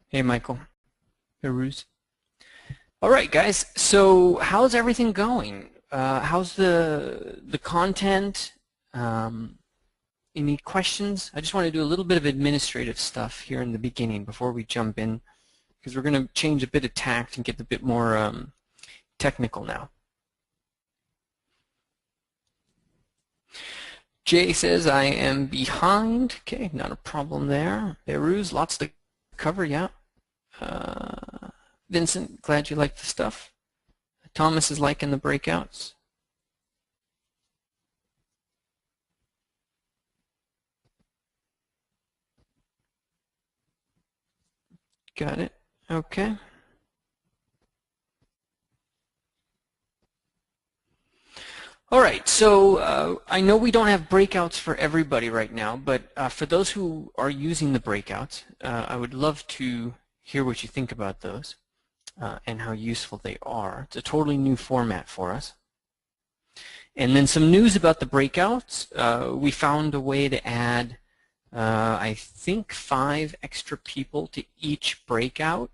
Hey, Michael. Hey, Ruse. All right, guys. So, how's everything going? How's the content? Um, any questions? I just want to do a little bit of administrative stuff here in the beginning before we jump in, because we're going to change a bit of tact and get a bit more technical now. Jay says I am behind. Okay, not a problem there. Beiruz, lots to cover. Yeah. Vincent, glad you like the stuff. Thomas is liking the breakouts. Got it. Okay. All right, so I know we don't have breakouts for everybody right now, but for those who are using the breakouts, I would love to hear what you think about those and how useful they are. It's a totally new format for us. And then some news about the breakouts. We found a way to add, I think, 5 extra people to each breakout.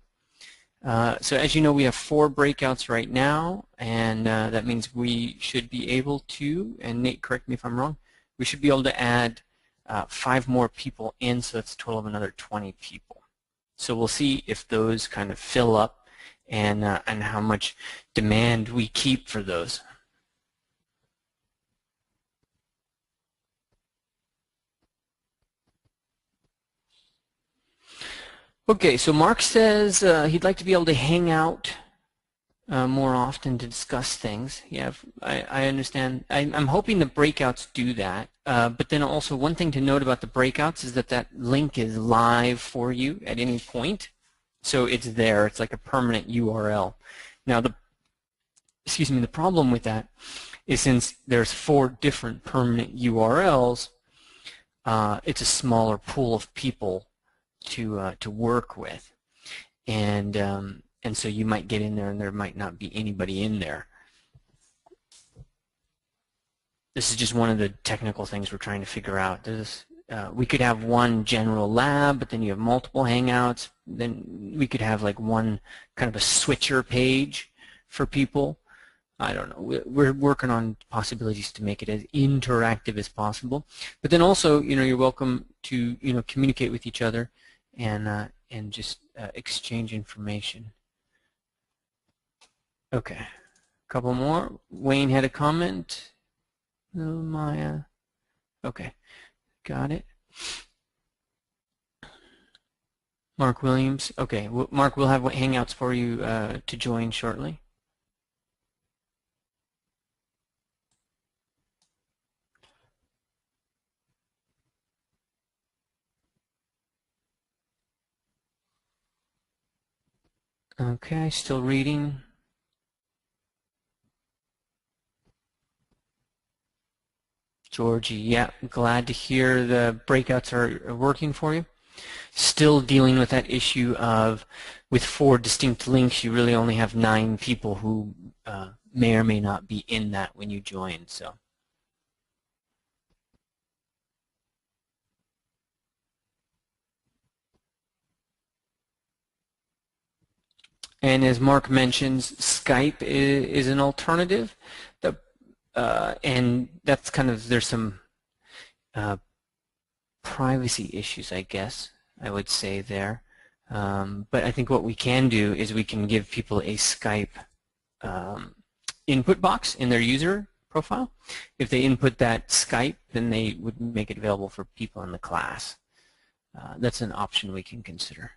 So as you know, we have 4 breakouts right now, and that means we should be able to, and Nate, correct me if I'm wrong, we should be able to add 5 more people in, so that's a total of another 20 people. So we'll see if those kind of fill up and how much demand we keep for those. Okay, so Mark says he'd like to be able to hang out more often to discuss things. Yeah, I understand. I'm hoping the breakouts do that. But then also one thing to note about the breakouts is that that link is live for you at any point. So it's there. It's like a permanent URL. Now the problem with that is since there's 4 different permanent URLs, it's a smaller pool of people to work with, and so you might get in there and there might not be anybody in there. This is just one of the technical things we're trying to figure out. We could have one general lab, but then you have multiple Hangouts. Then we could have like one kind of a switcher page for people. I don't know. We're working on possibilities to make it as interactive as possible. But then also, you're welcome to, communicate with each other and just exchange information. Okay, a couple more. Wayne had a comment. Maya. Okay, got it. Mark Williams. Okay, Mark, we'll have Hangouts for you to join shortly. Okay, still reading. Georgie, yeah, glad to hear the breakouts are working for you. Still dealing with that issue of, with 4 distinct links, you really only have 9 people who may or may not be in that when you join. So. And as Mark mentions, Skype is an alternative, and that's kind of, there's some privacy issues, I guess, I would say there. But I think what we can do is we can give people a Skype input box in their user profile. If they input that Skype, then they would make it available for people in the class. That's an option we can consider.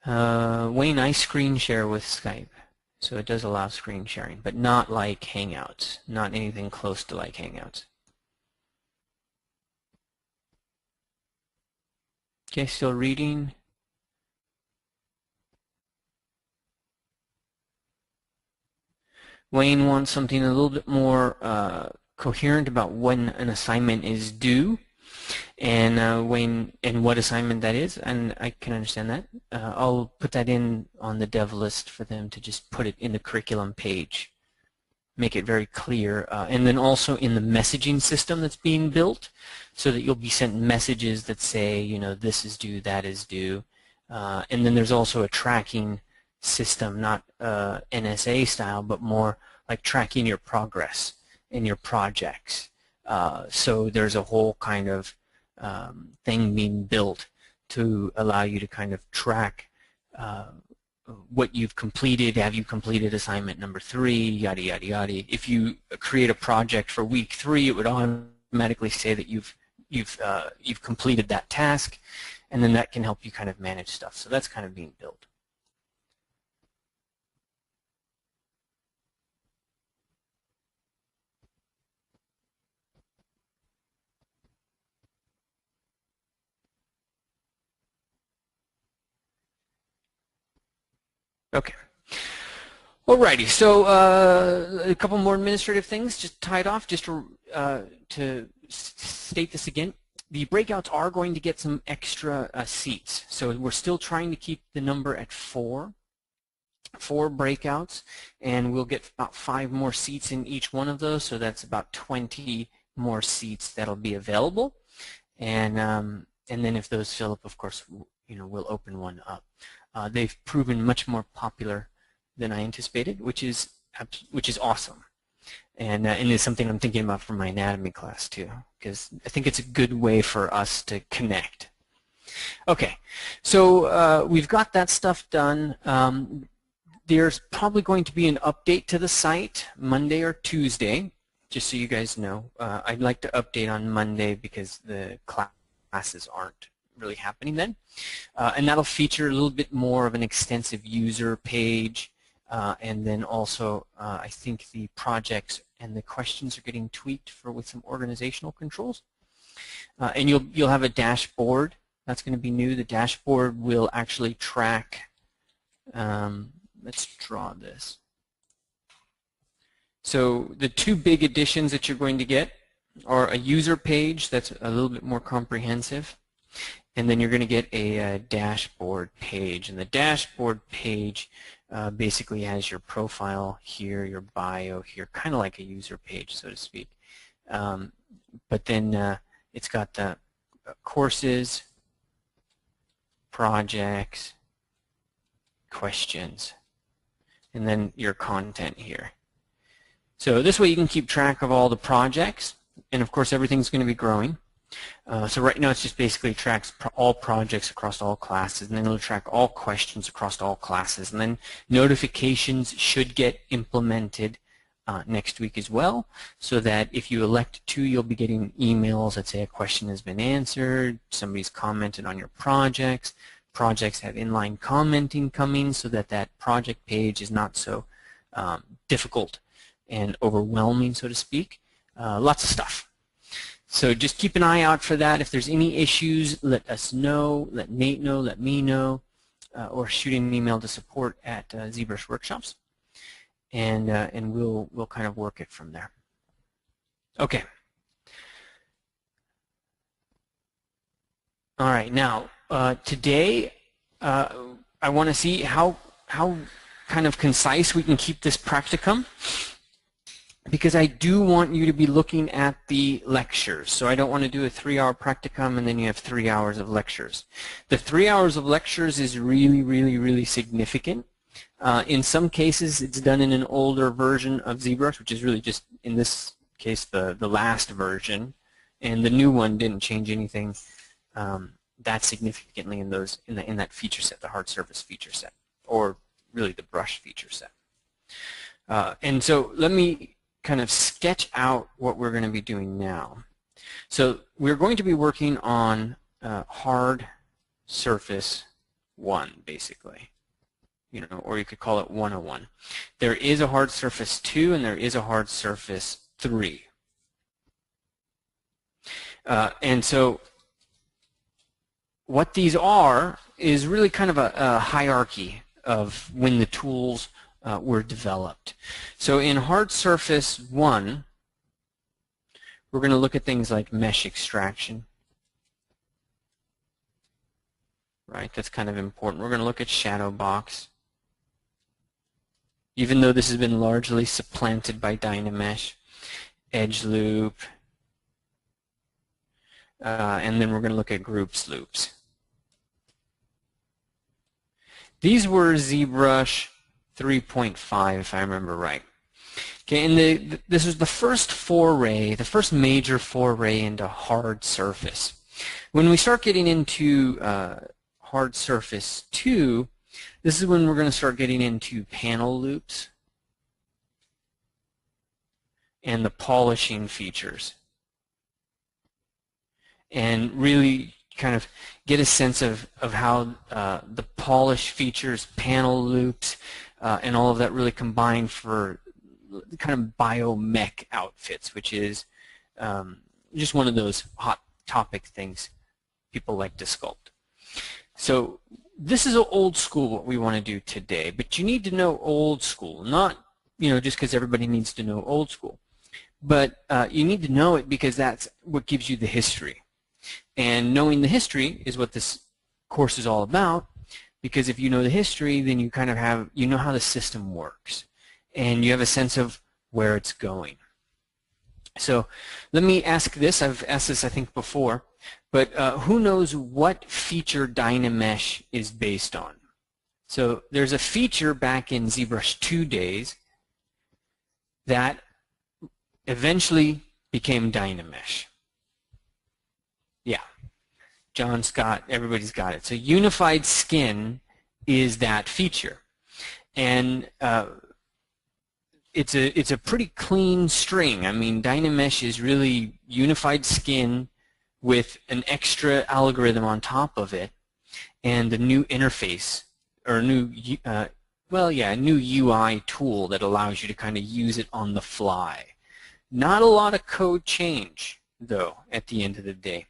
Wayne, I screen share with Skype, so it does allow screen sharing, but not like Hangouts, not anything close to like Hangouts. Okay, still reading. Wayne wants something a little bit more coherent about when an assignment is due, and Wayne, and what assignment that is, and I can understand that. I'll put that in on the dev list for them to just put it in the curriculum page. make it very clear. And then also in the messaging system that's being built, so that you'll be sent messages that say, you know, this is due, that is due. And then there's also a tracking system, not NSA style, but more like tracking your progress in your projects. So there's a whole kind of thing being built to allow you to kind of track what you've completed. Have you completed assignment number 3, yada yada yada. If you create a project for week 3, it would automatically say that you've completed that task, and then that can help you kind of manage stuff. So that's kind of being built. Okay. Alrighty, so a couple more administrative things, just tied off, just to state this again. The breakouts are going to get some extra seats, so we're still trying to keep the number at 4 breakouts, and we'll get about 5 more seats in each one of those, so that's about 20 more seats that'll be available. And then if those fill up, of course, you know, we'll open one up. They've proven much more popular than I anticipated, which is awesome, and it's something I'm thinking about for my anatomy class too, because I think it's a good way for us to connect. Okay, so we've got that stuff done. There's probably going to be an update to the site Monday or Tuesday, just so you guys know. I'd like to update on Monday because the classes aren't really happening then. And that'll feature a little bit more of an extensive user page, and then also I think the projects and the questions are getting tweaked with some organizational controls. And you'll have a dashboard that's going to be new. The dashboard will actually track, let's draw this. So the 2 big additions that you're going to get are a user page that's a little bit more comprehensive, and then you're going to get a dashboard page. And the dashboard page basically has your profile here, your bio here, kind of like a user page, so to speak. But then it's got the courses, projects, questions, and then your content here. So this way you can keep track of all the projects, and of course everything's going to be growing. So right now it's just basically tracks all projects across all classes, and then it'll track all questions across all classes, and then notifications should get implemented next week as well, so that if you elect to, you'll be getting emails that say a question has been answered, somebody's commented on your projects. Projects have inline commenting coming, so that that project page is not so difficult and overwhelming, so to speak. Lots of stuff. So just keep an eye out for that. If there's any issues, let us know, let Nate know, let me know, or shoot an email to support at ZBrush Workshops, and we'll kind of work it from there. Okay. All right. Now today I want to see how kind of concise we can keep this practicum, because I do want you to be looking at the lectures. So I don't want to do a 3-hour practicum and then you have 3 hours of lectures. The 3 hours of lectures is really, really, really significant. In some cases, it's done in an older version of ZBrush, which is really just, in this case, the last version, and the new one didn't change anything that significantly in that feature set, the hard surface feature set, or really the brush feature set. And so let me kind of sketch out what we're going to be doing now. So we're going to be working on hard surface 1, basically, or you could call it 101. There is a hard surface 2 and there is a hard surface 3. And so what these are is really kind of a hierarchy of when the tools were developed. So in hard surface 1, we're going to look at things like mesh extraction. Right, that's kind of important. We're going to look at shadow box. even though this has been largely supplanted by Dynamesh, edge loop, and then we're going to look at groups loops. These were ZBrush 3.5, if I remember right. Okay, and this was the first foray, the first major foray into hard surface. When we start getting into hard surface 2, this is when we're going to start getting into panel loops and the polishing features, and really kind of get a sense of how the polish features, panel loops, and all of that really combine for kind of biomech outfits, which is just one of those hot topic things people like to sculpt. So this is old school, what we want to do today, but you need to know old school, not just because everybody needs to know old school, but you need to know it because that's what gives you the history. And knowing the history is what this course is all about, because if you know the history, then you kind of have, know how the system works, and you have a sense of where it's going. So let me ask this. I've asked this, I think, before, but who knows what feature Dynamesh is based on? So there's a feature back in ZBrush 2 days that eventually became Dynamesh. Yeah, John's got, everybody's got it. So unified skin is that feature, and it's a pretty clean string. I mean, Dynamesh is really unified skin with an extra algorithm on top of it, and a new interface, or a new a new UI tool that allows you to kind of use it on the fly. Not a lot of code change, though, at the end of the day.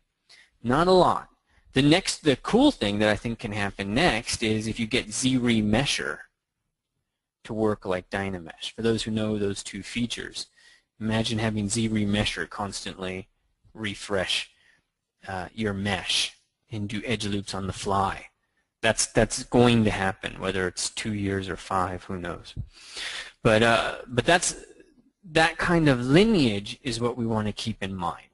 Not a lot. The cool thing that I think can happen next is if you get ZRemesher to work like Dynamesh. For those who know those two features, imagine having ZRemesher constantly refresh your mesh and do edge loops on the fly. That's going to happen, whether it's 2 years or 5, who knows. But that kind of lineage is what we want to keep in mind.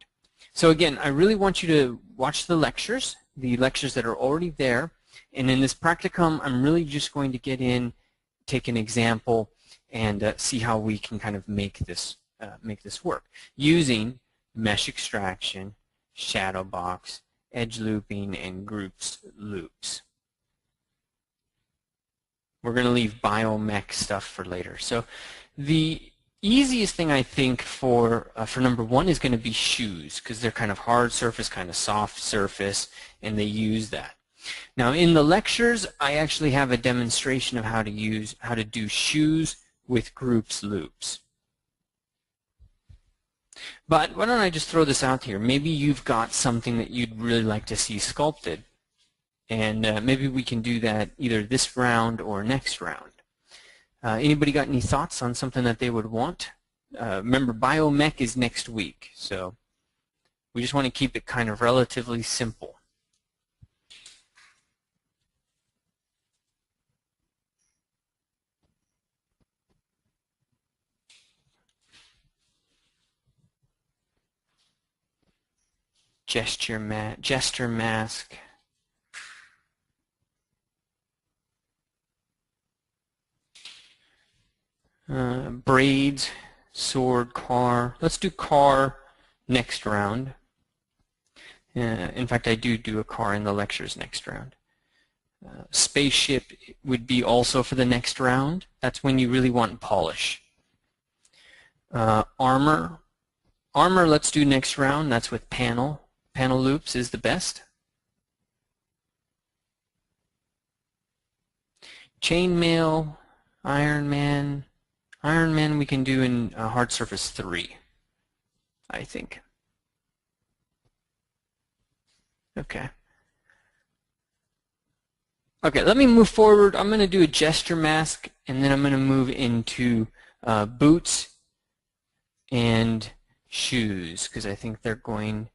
So again, I really want you to watch the lectures that are already there, and in this practicum, I'm really just going to get in, take an example, and see how we can kind of make this work using mesh extraction, shadow box, edge looping, and groups loops. We're going to leave biomech stuff for later. So the easiest thing I think for number 1 is going to be shoes, because they're kind of hard surface, kind of soft surface, and they use that. Now in the lectures, I actually have a demonstration of how to do shoes with groups loops. But why don't I just throw this out here? Maybe you've got something that you'd really like to see sculpted, and maybe we can do that either this round or next round. Anybody got any thoughts on something that they would want? Remember, biomech is next week, so we just want to keep it kind of relatively simple. Gesture mask. Braids, sword, car. Let's do car next round. In fact, I do a car in the lectures next round. Spaceship would be also for the next round. That's when you really want polish. Armor, let's do next round. That's with panel. Panel loops is the best. Chainmail, Iron Man we can do in hard surface 3, I think. Okay. Okay, let me move forward. I'm going to do a gesture mask, and then I'm going to move into boots and shoes, because I think they're going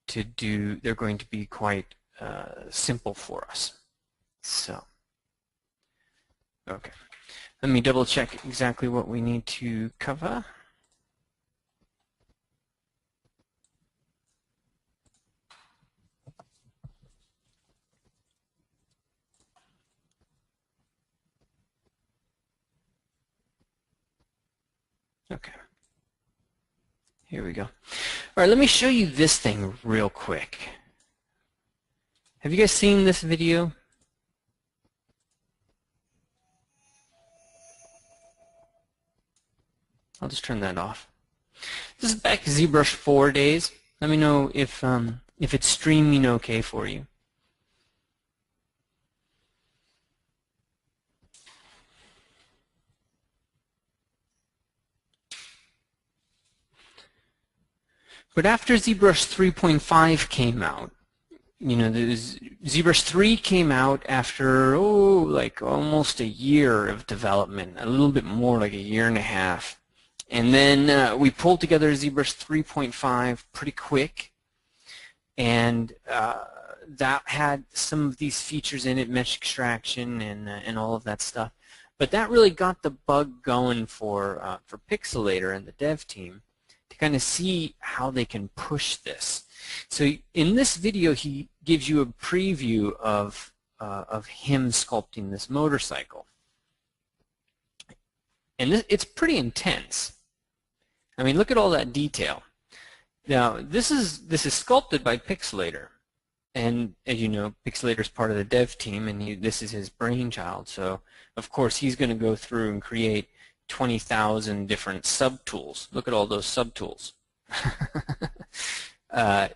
to be quite simple for us. So, okay. Let me double check exactly what we need to cover. Okay. Here we go. All right, let me show you this thing real quick. Have you guys seen this video? I'll just turn that off. This is back ZBrush 4 days. Let me know if it's streaming okay for you. But after ZBrush 3.5 came out, you know, ZBrush 3 came out after, like almost a year of development, a little bit more, like a year and a half. And then we pulled together ZBrush 3.5 pretty quick, and that had some of these features in it, mesh extraction and all of that stuff. But that really got the bug going for Pixelator and the dev team to kind of see how they can push this. So in this video, he gives you a preview of him sculpting this motorcycle, and it's pretty intense. I mean, look at all that detail. Now, this is sculpted by Pixelator, and as you know, Pixelator is part of the dev team, and this is his brainchild. So, of course, he's going to go through and create 20,000 different subtools. Look at all those subtools.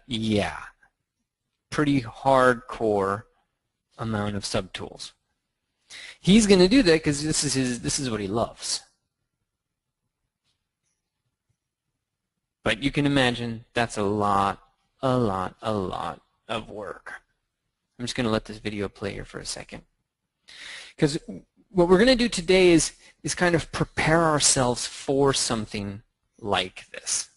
Yeah, pretty hardcore amount of subtools. He's going to do that because this is what he loves. But you can imagine that's a lot of work. I'm just going to let this video play here for a second. Because what we're going to do today is kind of prepare ourselves for something like this.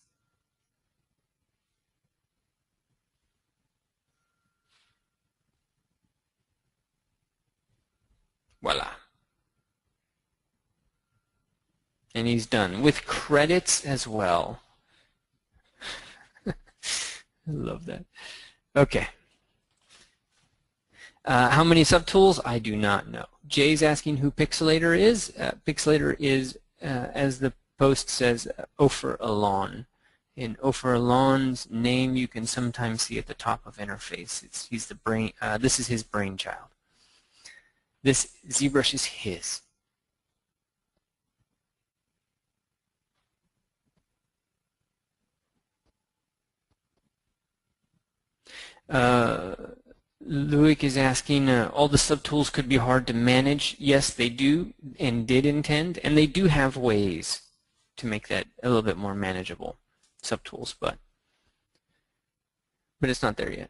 Voila. And he's done, with credits as well. I love that. Okay. How many subtools? I do not know. Jay's asking who Pixelator is. Pixelator is, as the post says, Ofer Alon. In Ofer Alon's name, you can sometimes see at the top of interface. He's the brain. This is his brainchild. This ZBrush is his. Luik is asking, all the subtools could be hard to manage. Yes, they do, and did intend, and they do have ways to make that a little bit more manageable, subtools, but it's not there yet.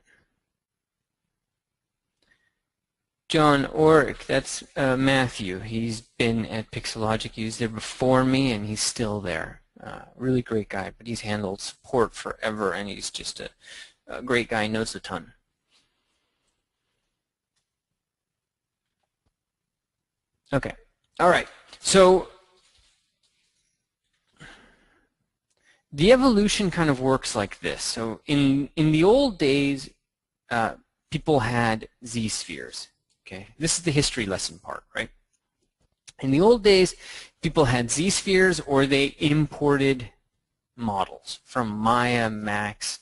John Oric, that's Matthew. He's been at Pixelogic. He was there before me, and he's still there. Really great guy, but he's handled support forever, and he's just a great guy, knows a ton. Okay, all right. So the evolution kind of works like this. So in the old days, people had Z-spheres. Okay, this is the history lesson part, right? In the old days, people had Z-spheres, or they imported models from Maya, Max,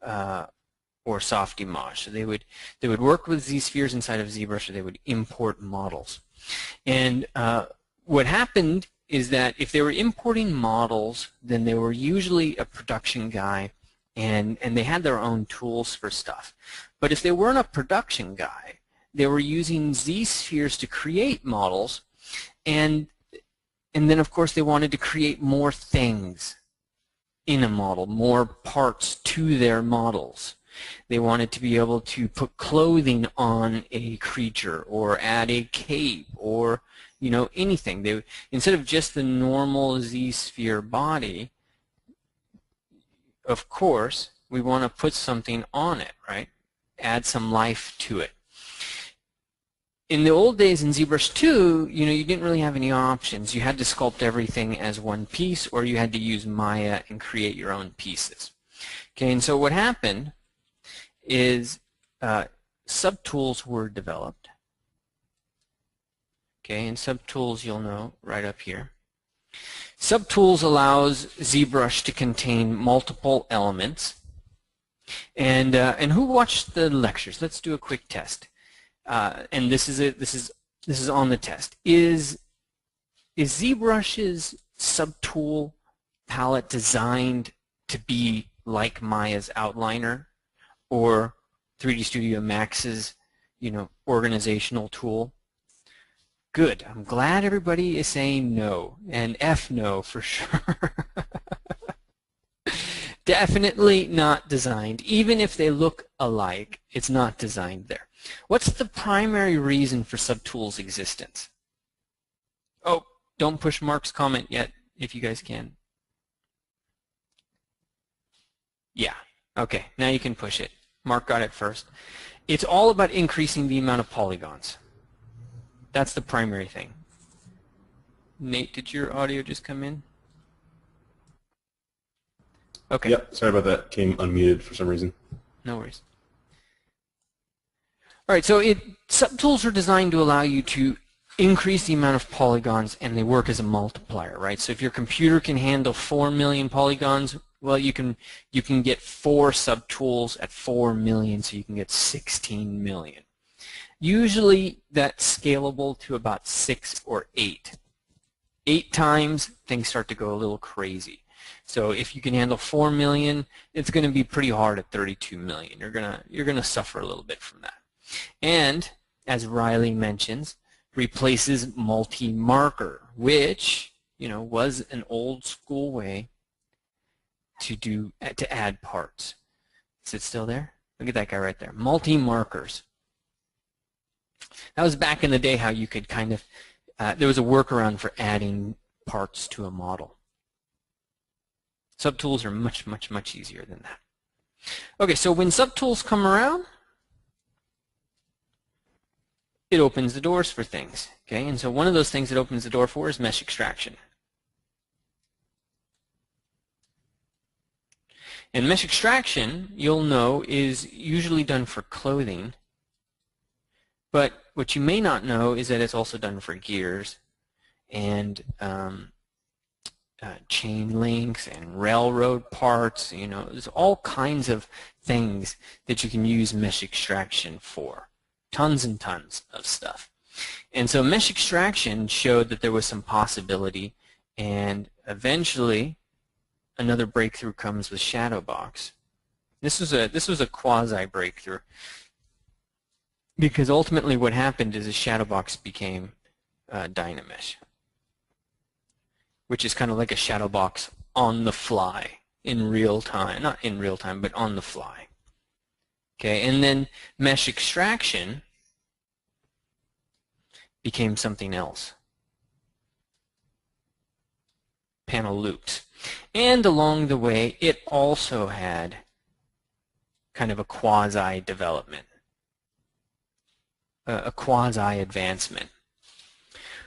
or Softimage. So they would work with Z-spheres inside of ZBrush, or they would import models. And what happened is that if they were importing models, then they were usually a production guy, and they had their own tools for stuff. But if they weren't a production guy, they were using Z-spheres to create models, and then of course they wanted to create more things in a model, more parts to their models. They wanted to be able to put clothing on a creature, or add a cape, or anything. They, instead of just the normal Z-sphere body, of course we want to put something on it, right? Add some life to it. in the old days in ZBrush 2, you didn't really have any options. You had to sculpt everything as one piece, or you had to use Maya and create your own pieces. Okay, and so what happened is subtools were developed. Okay, and subtools you'll know right up here. Subtools allows ZBrush to contain multiple elements. And who watched the lectures? Let's do a quick test. And this is on the test. Is ZBrush's subtool palette designed to be like Maya's outliner, or 3D Studio Max's, organizational tool? Good. I'm glad everybody is saying no, and F no for sure. Definitely not designed. Even if they look alike, it's not designed there. What's the primary reason for subtools' existence? Oh, don't push Mark's comment yet, if you guys can. Yeah, okay, now you can push it. Mark got it first. It's all about increasing the amount of polygons. That's the primary thing. Nate, did your audio just come in? Okay. Yep, sorry about that. Came unmuted for some reason. No worries. All right, so subtools are designed to allow you to increase the amount of polygons, and they work as a multiplier, right? So if your computer can handle 4 million polygons, well, you can get 4 subtools at 4 million, so you can get 16 million. Usually that's scalable to about 6 or 8. 8 times, things start to go a little crazy. So if you can handle 4 million, it's going to be pretty hard at 32 million. You're gonna suffer a little bit from that. And as Riley mentions, replaces multi-marker, which was an old school way to add parts. Is it still there? Look at that guy right there. Multi-markers. That was back in the day how you could kind of, there was a workaround for adding parts to a model. Subtools are much, much, much easier than that. Okay, so when subtools come around, it opens the doors for things. Okay, and so one of those things it opens the door for is mesh extraction. And mesh extraction, you'll know, is usually done for clothing. But what you may not know is that it's also done for gears and chain links and railroad parts. There's all kinds of things that you can use mesh extraction for. Tons and tons of stuff. And so mesh extraction showed that there was some possibility, and eventually another breakthrough comes with Shadowbox. This was a quasi breakthrough, because ultimately what happened is a Shadowbox became Dynamesh, which is kind of like a Shadowbox on the fly in real time. Not in real time, but on the fly. Okay, and then mesh extraction became something else. Panel loops. And along the way, it also had kind of a quasi-development, a quasi-advancement.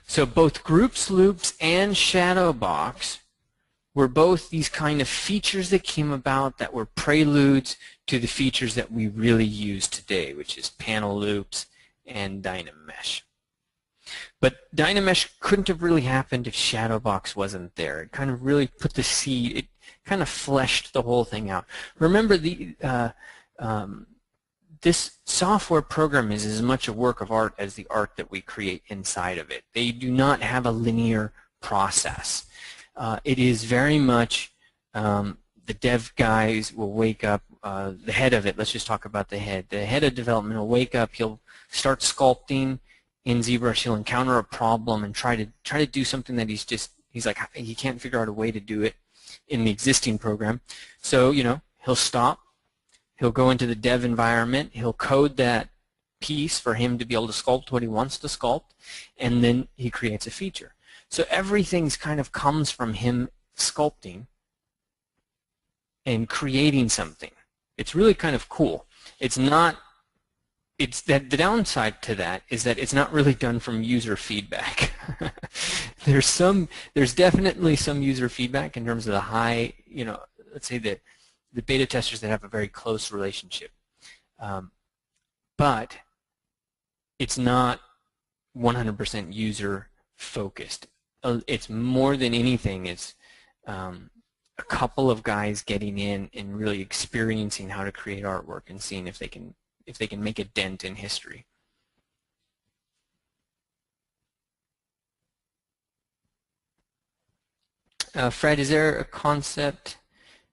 So both groups loops and Shadowbox were both these kind of features that came about that were preludes to the features that we really use today, which is panel loops and Dynamesh. But Dynamesh couldn't have really happened if Shadowbox wasn't there. It kind of really put the seed, it kind of fleshed the whole thing out. Remember, this software program is as much a work of art as the art that we create inside of it. They do not have a linear process. It is very much, the dev guys will wake up, the head of it, let's just talk about the head. The head of development will wake up, he'll start sculpting in ZBrush, he'll encounter a problem and try to do something that he's like, he can't figure out a way to do it in the existing program. So, he'll stop, he'll go into the dev environment, he'll code that piece for him to be able to sculpt what he wants to sculpt, and then he creates a feature. So everything's kind of comes from him sculpting and creating something. It's really kind of cool. It's not it's that the downside to that is that it's not really done from user feedback. There's definitely some user feedback in terms of the high, let's say the beta testers that have a very close relationship. But it's not 100% user focused. It's more than anything, it's a couple of guys getting in and really experiencing how to create artwork and seeing if they can make a dent in history. Fred, is there a concept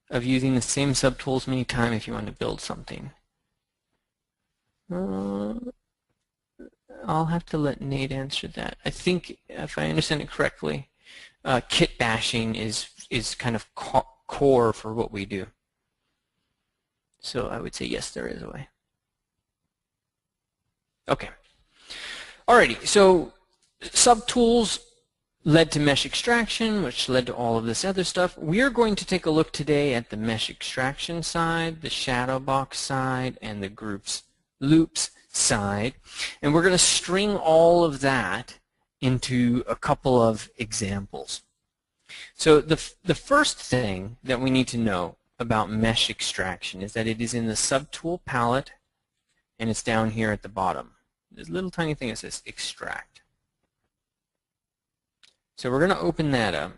of using the same subtools many times if you want to build something? I'll have to let Nate answer that. I think, if I understand it correctly, kit bashing is kind of core for what we do. So I would say yes, there is a way. Okay. Alrighty, so subtools led to mesh extraction, which led to all of this other stuff. We are going to take a look today at the mesh extraction side, the shadow box side, and the groups loops side. And we're going to string all of that into a couple of examples. So the first thing that we need to know about mesh extraction is that it is in the subtool palette, and it's down here at the bottom. There's a little tiny thing that says extract. So we're going to open that up.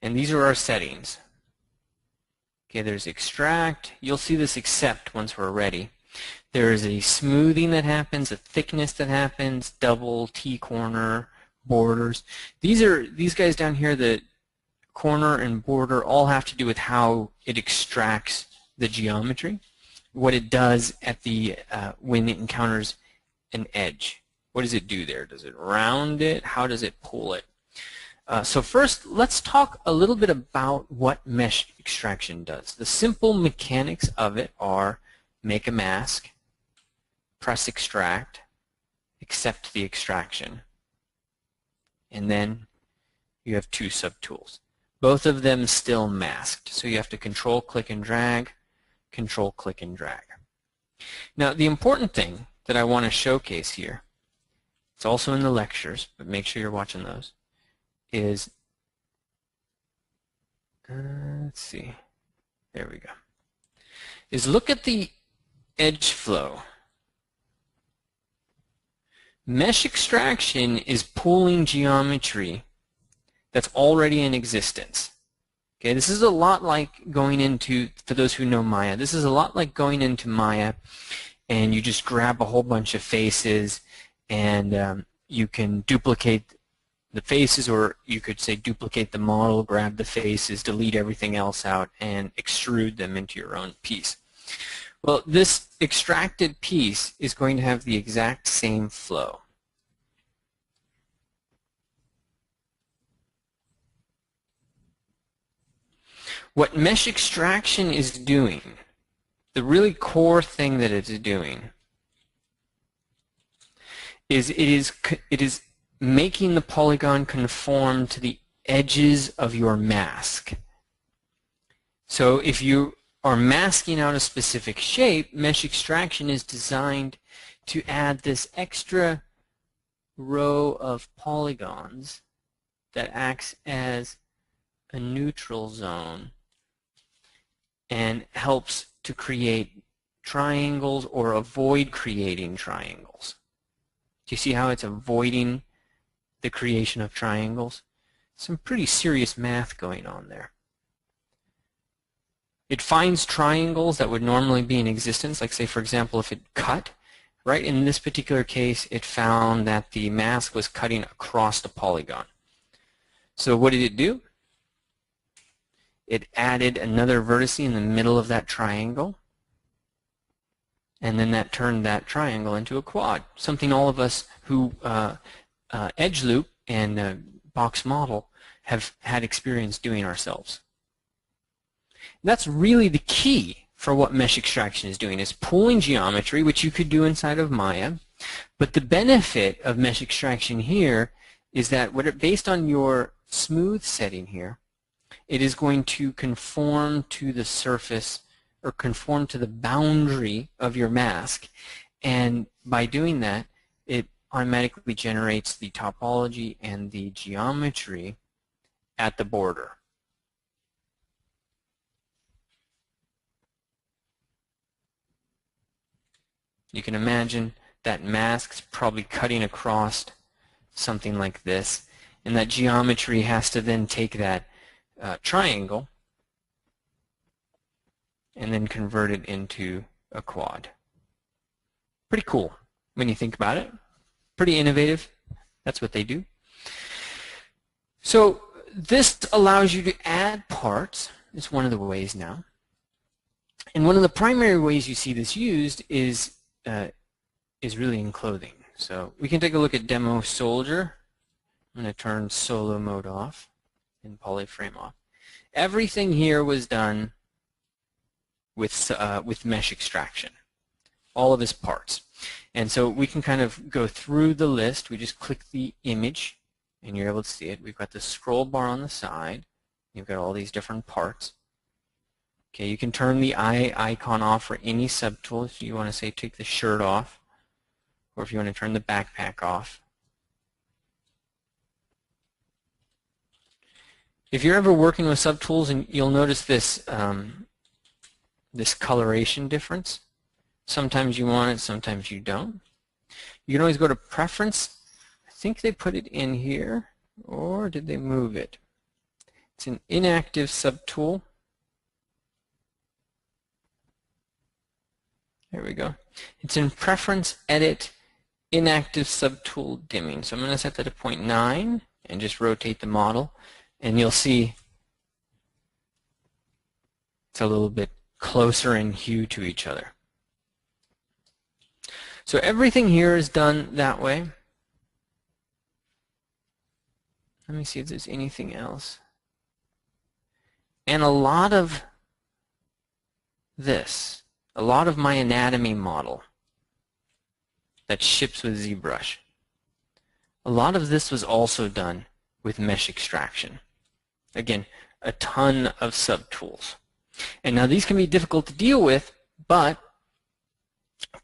And these are our settings. Okay, there's extract. You'll see this accept once we're ready. There is a smoothing that happens, a thickness that happens, double, T-corner, borders. These guys down here, the corner and border, all have to do with how it extracts the geometry. What it does at the when it encounters an edge. What does it do there? Does it round it? How does it pull it? So first, let's talk a little bit about what mesh extraction does. The simple mechanics of it are make a mask, press extract, accept the extraction, and then you have two subtools. Both of them still masked, so you have to control, click, and drag, control, click, and drag. Now, the important thing that I want to showcase here, it's also in the lectures, but make sure you're watching those, is, let's see, there we go, is look at the edge flow. Mesh extraction is pulling geometry that's already in existence. Okay, this is a lot like going into, for those who know Maya, this is a lot like going into Maya and you just grab a whole bunch of faces and you can duplicate the faces, or you could say duplicate the model, grab the faces, delete everything else out, and extrude them into your own piece. Well, this extracted piece is going to have the exact same flow. What mesh extraction is doing, the really core thing that it's doing, is it is making the polygon conform to the edges of your mask. So if you are masking out a specific shape, mesh extraction is designed to add this extra row of polygons that acts as a neutral zone and helps to create triangles or avoid creating triangles. Do you see how it's avoiding the creation of triangles? Some pretty serious math going on there. It finds triangles that would normally be in existence, like say for example if it cut, right? In this particular case it found that the mask was cutting across the polygon. So what did it do? It added another vertex in the middle of that triangle, and then that turned that triangle into a quad, something all of us who edge loop and box model have had experience doing ourselves. That's really the key for what mesh extraction is doing, is pulling geometry, which you could do inside of Maya, but the benefit of mesh extraction here is that based on your smooth setting here, it is going to conform to the surface or conform to the boundary of your mask. And by doing that, it automatically generates the topology and the geometry at the border. You can imagine that mask's probably cutting across something like this, and that geometry has to then take that triangle and then convert it into a quad. Pretty cool when you think about it. Pretty innovative. That's what they do. So this allows you to add parts. It's one of the ways now. And one of the primary ways you see this used is really in clothing. So we can take a look at Demo Soldier. I'm going to turn solo mode off and polyframe off. Everything here was done with mesh extraction, all of his parts. And so we can kind of go through the list. We just click the image and you're able to see it. We've got the scroll bar on the side. You've got all these different parts. Okay, you can turn the eye icon off for any subtool. If you want to say take the shirt off, or if you want to turn the backpack off. If you're ever working with subtools, and you'll notice this this coloration difference. Sometimes you want it, sometimes you don't. You can always go to Preference. I think they put it in here, or did they move it? It's an inactive subtool. There we go. It's in Preference, Edit, Inactive Subtool Dimming. So I'm going to set that to 0.9 and just rotate the model, and you'll see it's a little bit closer in hue to each other. So everything here is done that way. Let me see if there's anything else. And a lot of this, a lot of my anatomy model that ships with ZBrush, a lot of this was also done with mesh extraction. Again, a ton of subtools. And now these can be difficult to deal with, but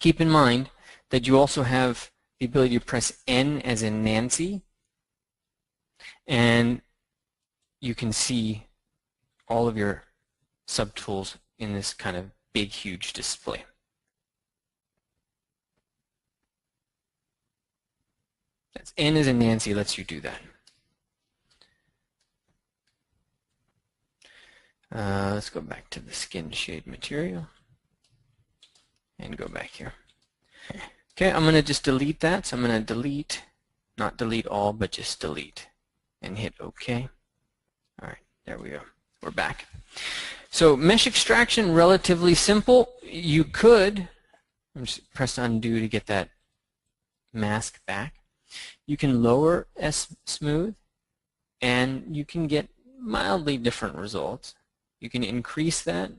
keep in mind that you also have the ability to press N as in Nancy, and you can see all of your subtools in this kind of big, huge display. That's N as in Nancy lets you do that. Let's go back to the skin shade material and go back here. Okay, I'm going to just delete that. So I'm going to delete, not delete all, but just delete and hit OK. All right, there we go. We're back. So mesh extraction, relatively simple. You could, I'm just press undo to get that mask back. You can lower S smooth and you can get mildly different results. You can increase that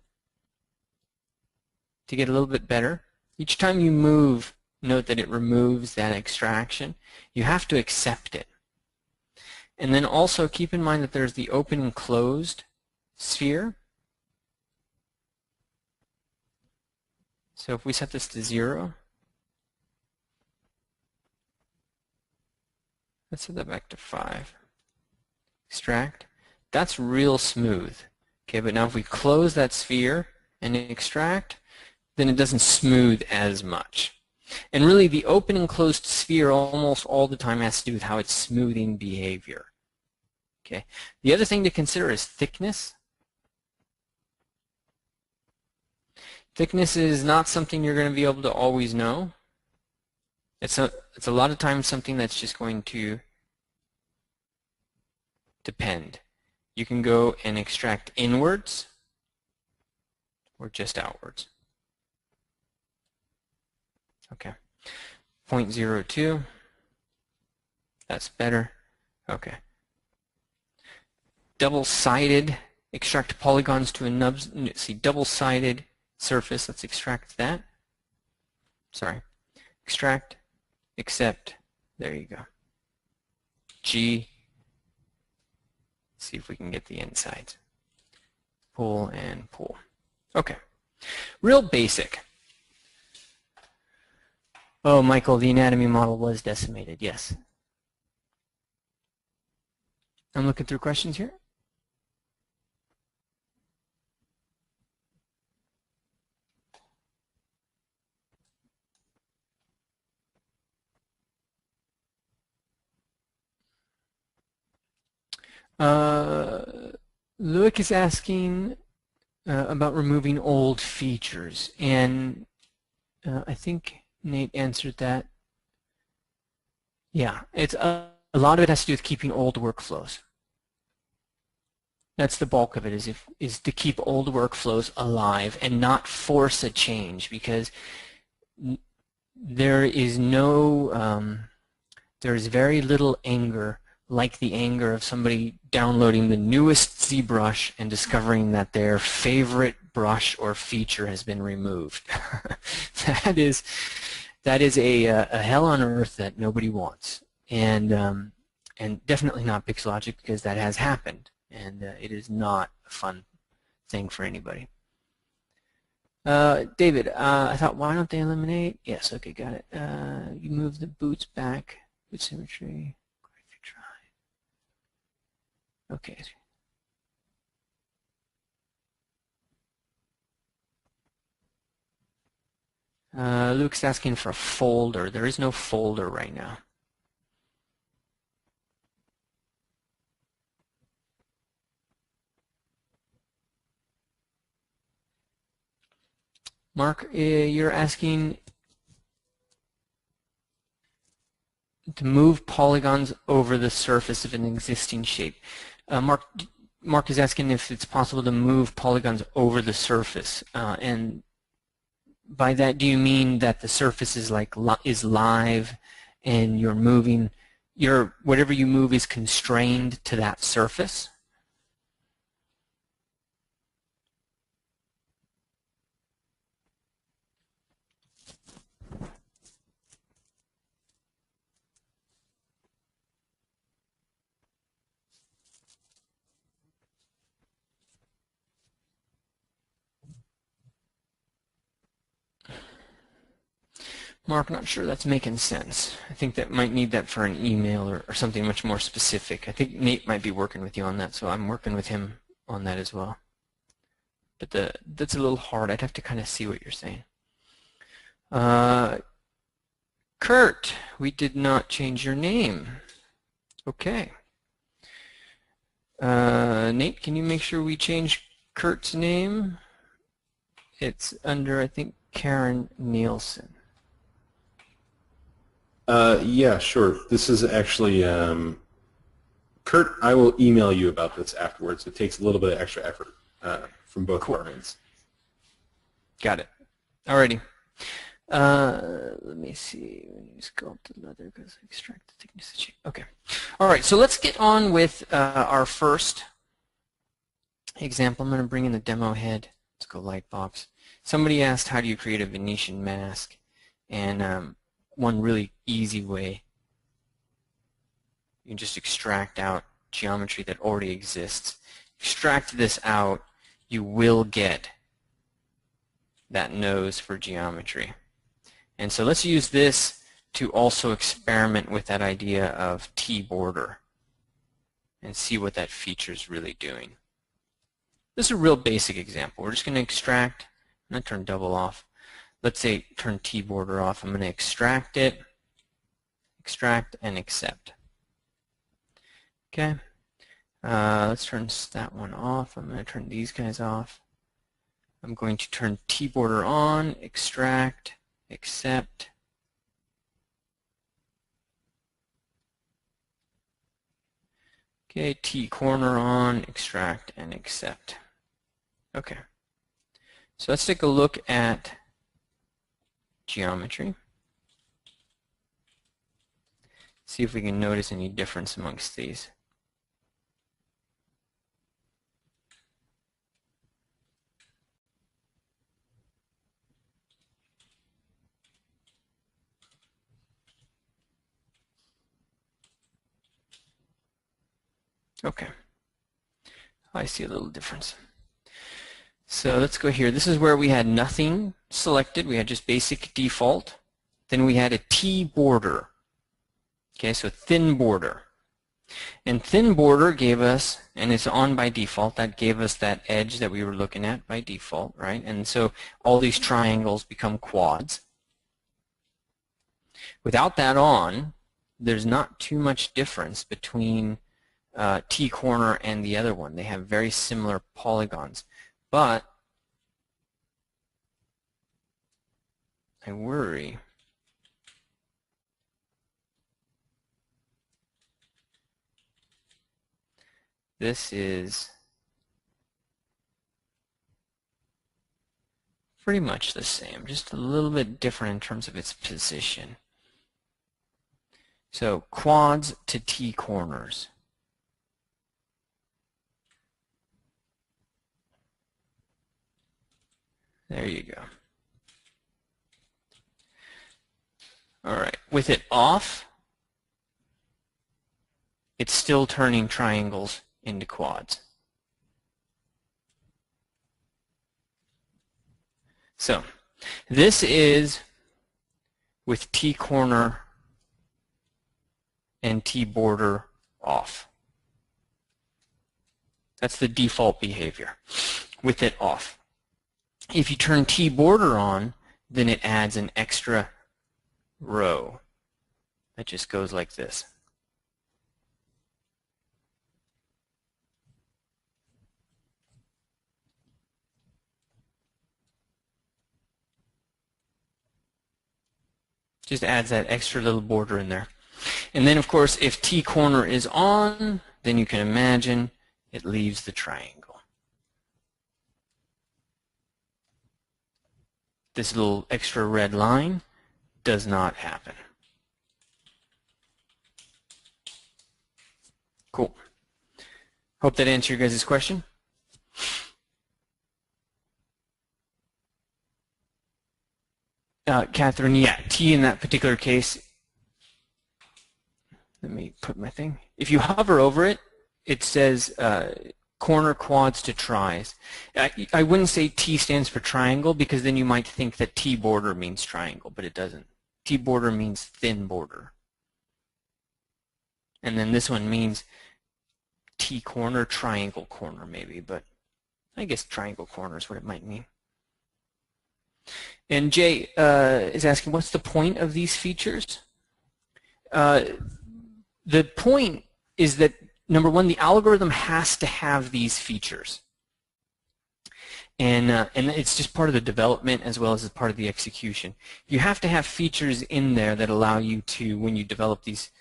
to get a little bit better. Each time you move, note that it removes that extraction. You have to accept it. And then also keep in mind that there's the open and closed sphere. So if we set this to 0, let's set that back to 5. Extract. That's real smooth. Okay, but now if we close that sphere and extract, then it doesn't smooth as much. And really the open and closed sphere almost all the time has to do with how it's smoothing behavior. Okay. The other thing to consider is thickness. Thickness is not something you're going to be able to always know. It's a lot of times something that's just going to depend. You can go and extract inwards or just outwards. Okay. 0.02. That's better. Okay. Double-sided. Extract polygons to a nub. See, double-sided surface. Let's extract that. Sorry. Extract. Accept. There you go. G. See if we can get the insides. Pull and pull. Okay. Real basic. Oh, Michael, the anatomy model was decimated. Yes. I'm looking through questions here. Luke is asking about removing old features, and I think Nate answered that. Yeah, it's a lot of it has to do with keeping old workflows. That's the bulk of it, is to keep old workflows alive and not force a change, because there is there is very little anger like the anger of somebody downloading the newest ZBrush and discovering that their favorite brush or feature has been removed. that is a hell on earth that nobody wants, and definitely not Pixologic, because that has happened, and it is not a fun thing for anybody. David, I thought, why don't they eliminate? Yes, okay, got it. You move the boots back, boot symmetry. Okay. Luke's asking for a folder. There is no folder right now. Mark, you're asking to move polygons over the surface of an existing shape. Mark is asking if it's possible to move polygons over the surface, and by that, do you mean that the surface is is live, and you're moving, whatever you move is constrained to that surface? Mark, not sure that's making sense. I think that might need that for an email or something much more specific. I think Nate might be working with you on that, so I'm working with him on that as well. But that's a little hard. I'd have to kind of see what you're saying. Kurt, we did not change your name. Okay. Nate, can you make sure we change Kurt's name? It's under, I think, Karen Nielsen. Yeah, sure. This is actually, Kurt, I will email you about this afterwards. It takes a little bit of extra effort from both of our ends. Got it. Alrighty. Let me see. When you sculpt the leather, because extract the thickness of the shape. Okay. All right. So let's get on with our first example. I'm going to bring in the demo head. Let's go Lightbox. Somebody asked, how do you create a Venetian mask? And one really easy way, you can just extract out geometry that already exists. Extract this out, you will get that nose for geometry. And so let's use this to also experiment with that idea of T-border and see what that feature is really doing. This is a real basic example. We're just going to extract. I'm going to turn double off. Let's say turn T-border off. I'm going to extract it, extract, and accept. Okay. Let's turn that one off. I'm going to turn these guys off. I'm going to turn T-border on, extract, accept. Okay, T-corner on, extract, and accept. Okay. So let's take a look at geometry. See if we can notice any difference amongst these. Okay. I see a little difference. So let's go here. This is where we had nothing selected. We had just basic default. Then we had a T border. Okay, so thin border. And thin border gave us, and it's on by default, that gave us that edge that we were looking at by default, right? And so all these triangles become quads. Without that on, there's not too much difference between T-corner and the other one. They have very similar polygons. But I worry this is pretty much the same, just a little bit different in terms of its position. So quads to T-corners. There you go. All right, with it off, it's still turning triangles into quads. So this is with T-corner and T-border off. That's the default behavior with it off. If you turn T-border on, then it adds an extra row that just goes like this. Just adds that extra little border in there. And then, of course, if T-corner is on, then you can imagine it leaves the triangle. This little extra red line does not happen. Cool. Hope that answered your guys' question. Catherine, yeah, T in that particular case, let me put my thing. If you hover over it, it says corner quads to tries. I wouldn't say T stands for triangle because then you might think that T border means triangle, but it doesn't. T border means thin border. And then this one means T corner, triangle corner maybe, but I guess triangle corner is what it might mean. And Jay is asking, what's the point of these features? The point is that, number one, the algorithm has to have these features. And it's just part of the development as well as part of the execution. You have to have features in there that allow you to, when you develop these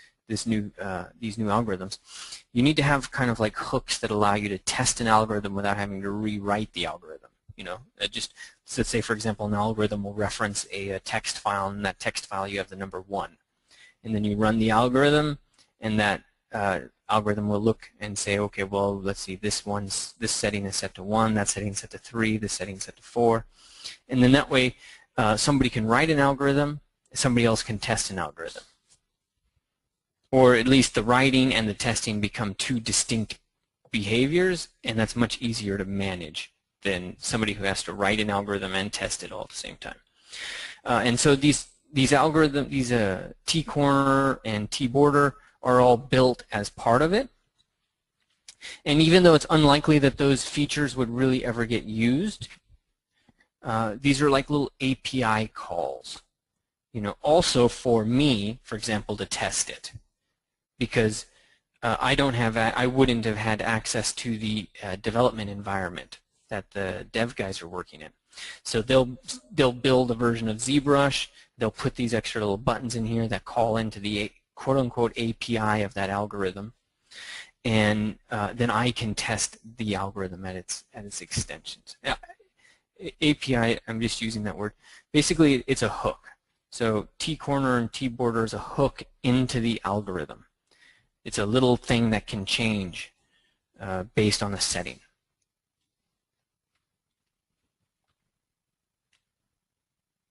new algorithms, you need to have kind of like hooks that allow you to test an algorithm without having to rewrite the algorithm. You know, just so let's say, for example, an algorithm will reference a text file, and in that text file you have the number 1. And then you run the algorithm, and that algorithm will look and say, okay, well, let's see, this setting is set to 1, that setting is set to 3, this setting is set to 4. And then that way somebody can write an algorithm, somebody else can test an algorithm. Or at least the writing and the testing become two distinct behaviors, and that's much easier to manage than somebody who has to write an algorithm and test it all at the same time. And so these algorithms, these T-corner and T-border are all built as part of it. And even though it's unlikely that those features would really ever get used, these are like little API calls. You know, also for me, for example, to test it, because I wouldn't have had access to the development environment that the dev guys are working in. So they'll build a version of ZBrush. They'll put these extra little buttons in here that call into the quote-unquote API of that algorithm, and then I can test the algorithm at its extensions. API, I'm just using that word. Basically, it's a hook. So T-corner and T-border is a hook into the algorithm. It's a little thing that can change based on the setting.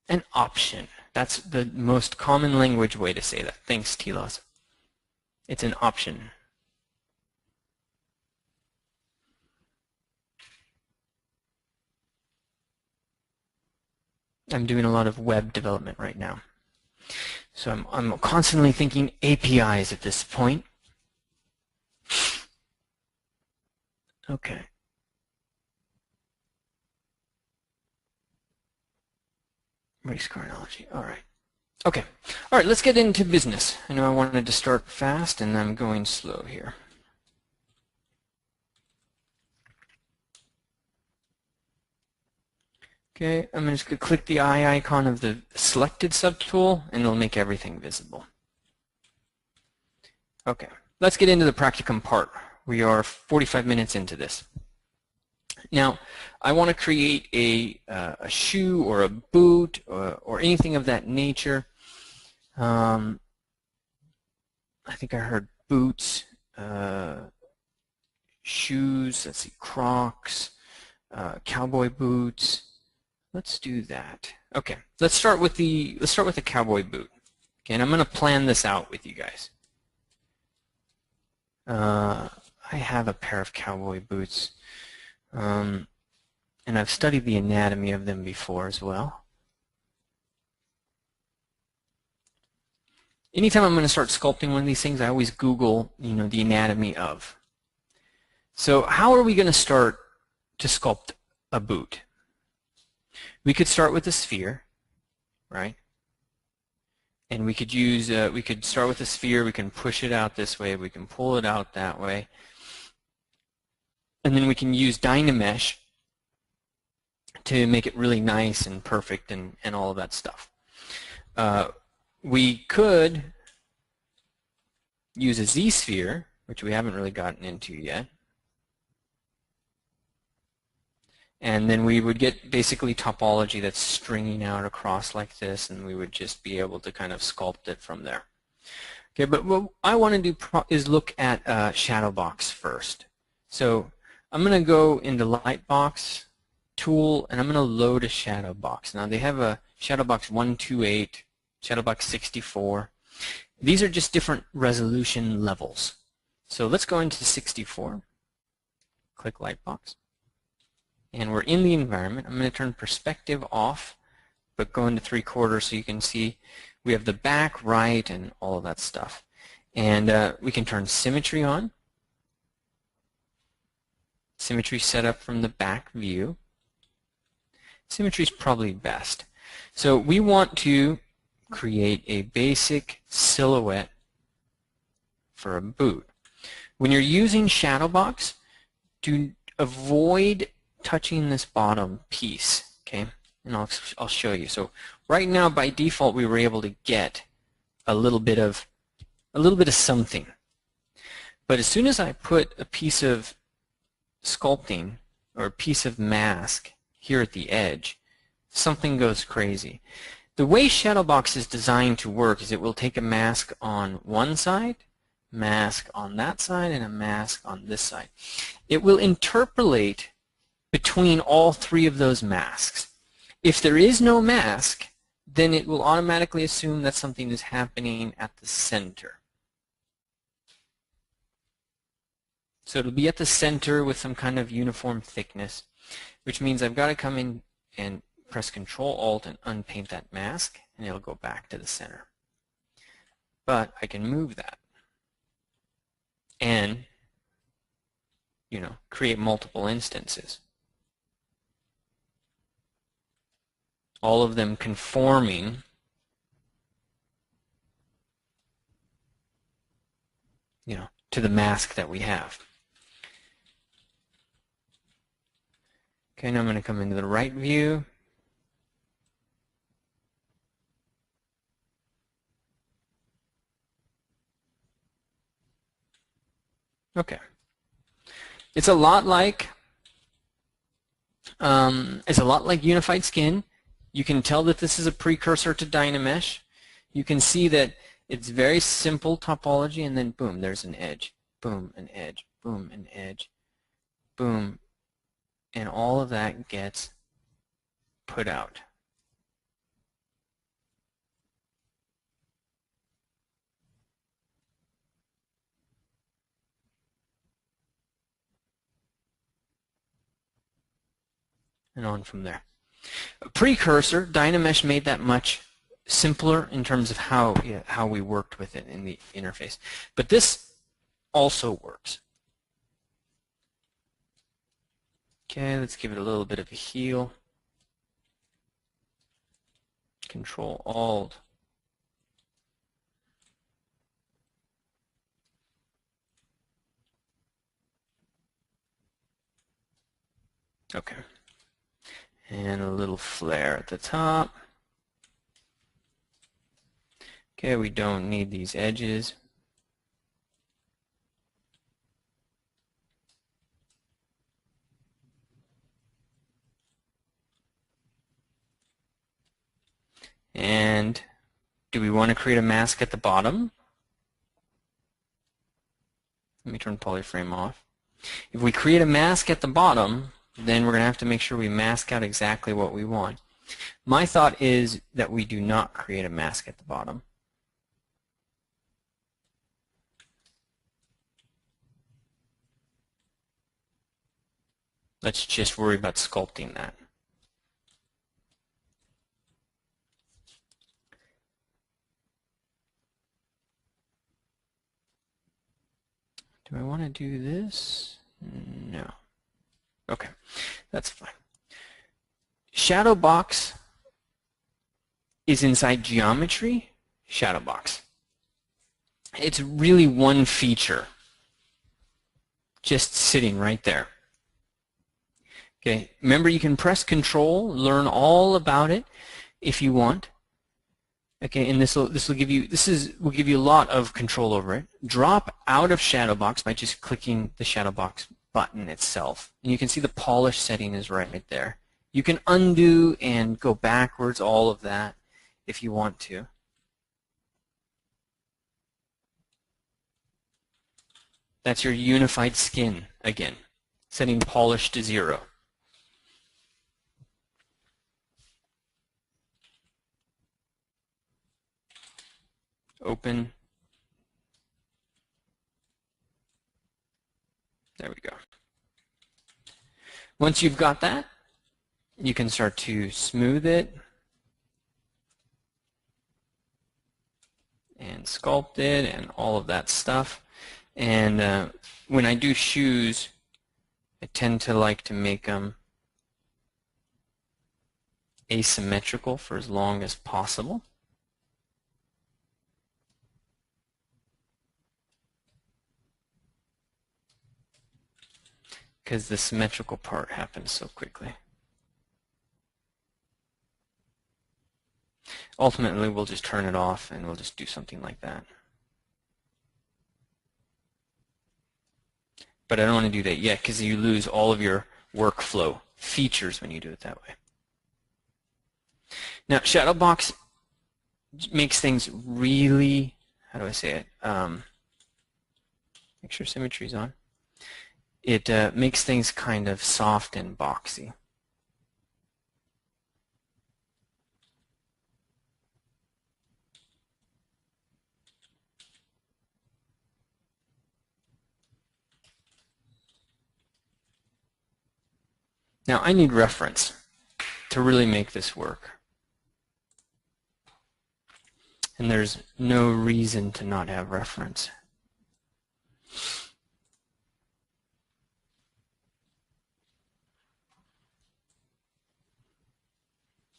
An option. That's the most common language way to say that. Thanks, Telos. It's an option. I'm doing a lot of web development right now. So I'm constantly thinking APIs at this point. Okay. Race car analogy. All right. Okay. All right, let's get into business. I know I wanted to start fast, and I'm going slow here. Okay, I'm just going to click the eye icon of the selected subtool, and it'll make everything visible. Okay, let's get into the practicum part. We are 45 minutes into this. Now, I want to create a shoe or a boot or anything of that nature. I think I heard boots, shoes, let's see, Crocs, cowboy boots. Let's do that. Okay, let's start with the cowboy boot. Okay, and I'm going to plan this out with you guys. I have a pair of cowboy boots, and I've studied the anatomy of them before as well. Anytime I'm going to start sculpting one of these things, I always Google, the anatomy of. So how are we going to start to sculpt a boot? We could start with a sphere, right? And we could use, we could start with a sphere, we can push it out this way, we can pull it out that way. And then we can use Dynamesh to make it really nice and perfect and all of that stuff. We could use a Z-sphere, which we haven't really gotten into yet. And then we would get basically topology that's stringing out across like this, and we would just be able to kind of sculpt it from there. Okay, but what I want to do is look at shadow box first. So I'm going to go into Lightbox tool, and I'm going to load a shadow box. Now they have a shadow box 128, shadow box 64. These are just different resolution levels. So let's go into 64. Click Lightbox. And we're in the environment. I'm going to turn perspective off, but go into 3/4 so you can see we have the back, right, and all of that stuff. And we can turn symmetry on. Symmetry set up from the back view. Symmetry is probably best. So we want to create a basic silhouette for a boot. When you're using shadow box, do avoid touching this bottom piece, okay? And I'll show you. So right now, by default, we were able to get a little bit of something. But as soon as I put a piece of sculpting or a piece of mask here at the edge, something goes crazy. The way Shadowbox is designed to work is it will take a mask on one side, mask on that side, and a mask on this side. It will interpolate between all three of those masks. If there is no mask, then it will automatically assume that something is happening at the center. So it'll be at the center with some kind of uniform thickness, which means I've got to come in and press Control-Alt and unpaint that mask, and it'll go back to the center. But I can move that and, create multiple instances. All of them conforming to the mask that we have. Okay, now I'm going to come into the right view. Okay. It's a lot like unified skin. You can tell that this is a precursor to Dynamesh. You can see that it's very simple topology, and then boom, there's an edge. Boom, an edge. Boom, an edge. Boom. And all of that gets put out. And on from there. Precursor, Dynamesh made that much simpler in terms of how we worked with it in the interface. But this also works. Okay, let's give it a little bit of a heal. Control Alt. Okay. And a little flare at the top. Okay, we don't need these edges. And do we want to create a mask at the bottom? Let me turn polyframe off. If we create a mask at the bottom, then we're going to have to make sure we mask out exactly what we want. My thought is that we do not create a mask at the bottom. Let's just worry about sculpting that. Do I want to do this? No. Okay, that's fine. Shadow box is inside geometry, shadow box. It's really one feature just sitting right there. Okay, remember you can press Control, learn all about it if you want. Okay, and this will give you will give you a lot of control over it. Drop out of shadow box by just clicking the shadow box button itself, and you can see the polish setting is right there. You can undo and go backwards, all of that, if you want to. That's your unified skin again, setting polish to 0. Open. There we go. Once you've got that, you can start to smooth it and sculpt it and all of that stuff. And when I do shoes, I tend to like to make them asymmetrical for as long as possible. Because the symmetrical part happens so quickly. Ultimately, we'll just turn it off and we'll just do something like that. But I don't want to do that yet because you lose all of your workflow features when you do it that way. Now, shadow box makes things really, how do I say it? Make sure symmetry's on. It makes things kind of soft and boxy. Now I need reference to really make this work. And there's no reason to not have reference.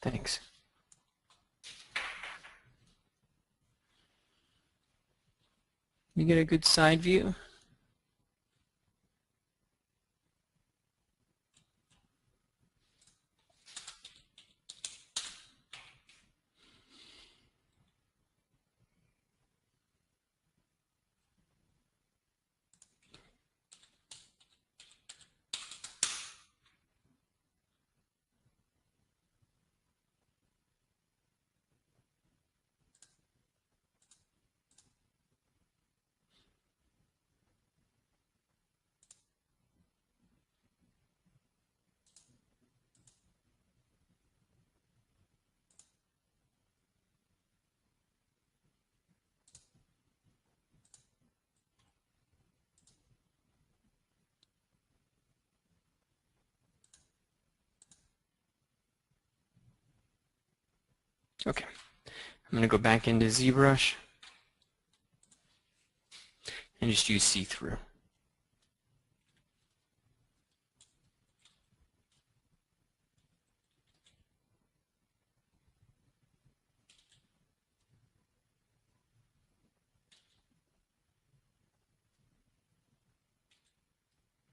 Thanks. You get a good side view? Okay, I'm going to go back into ZBrush and just use see-through.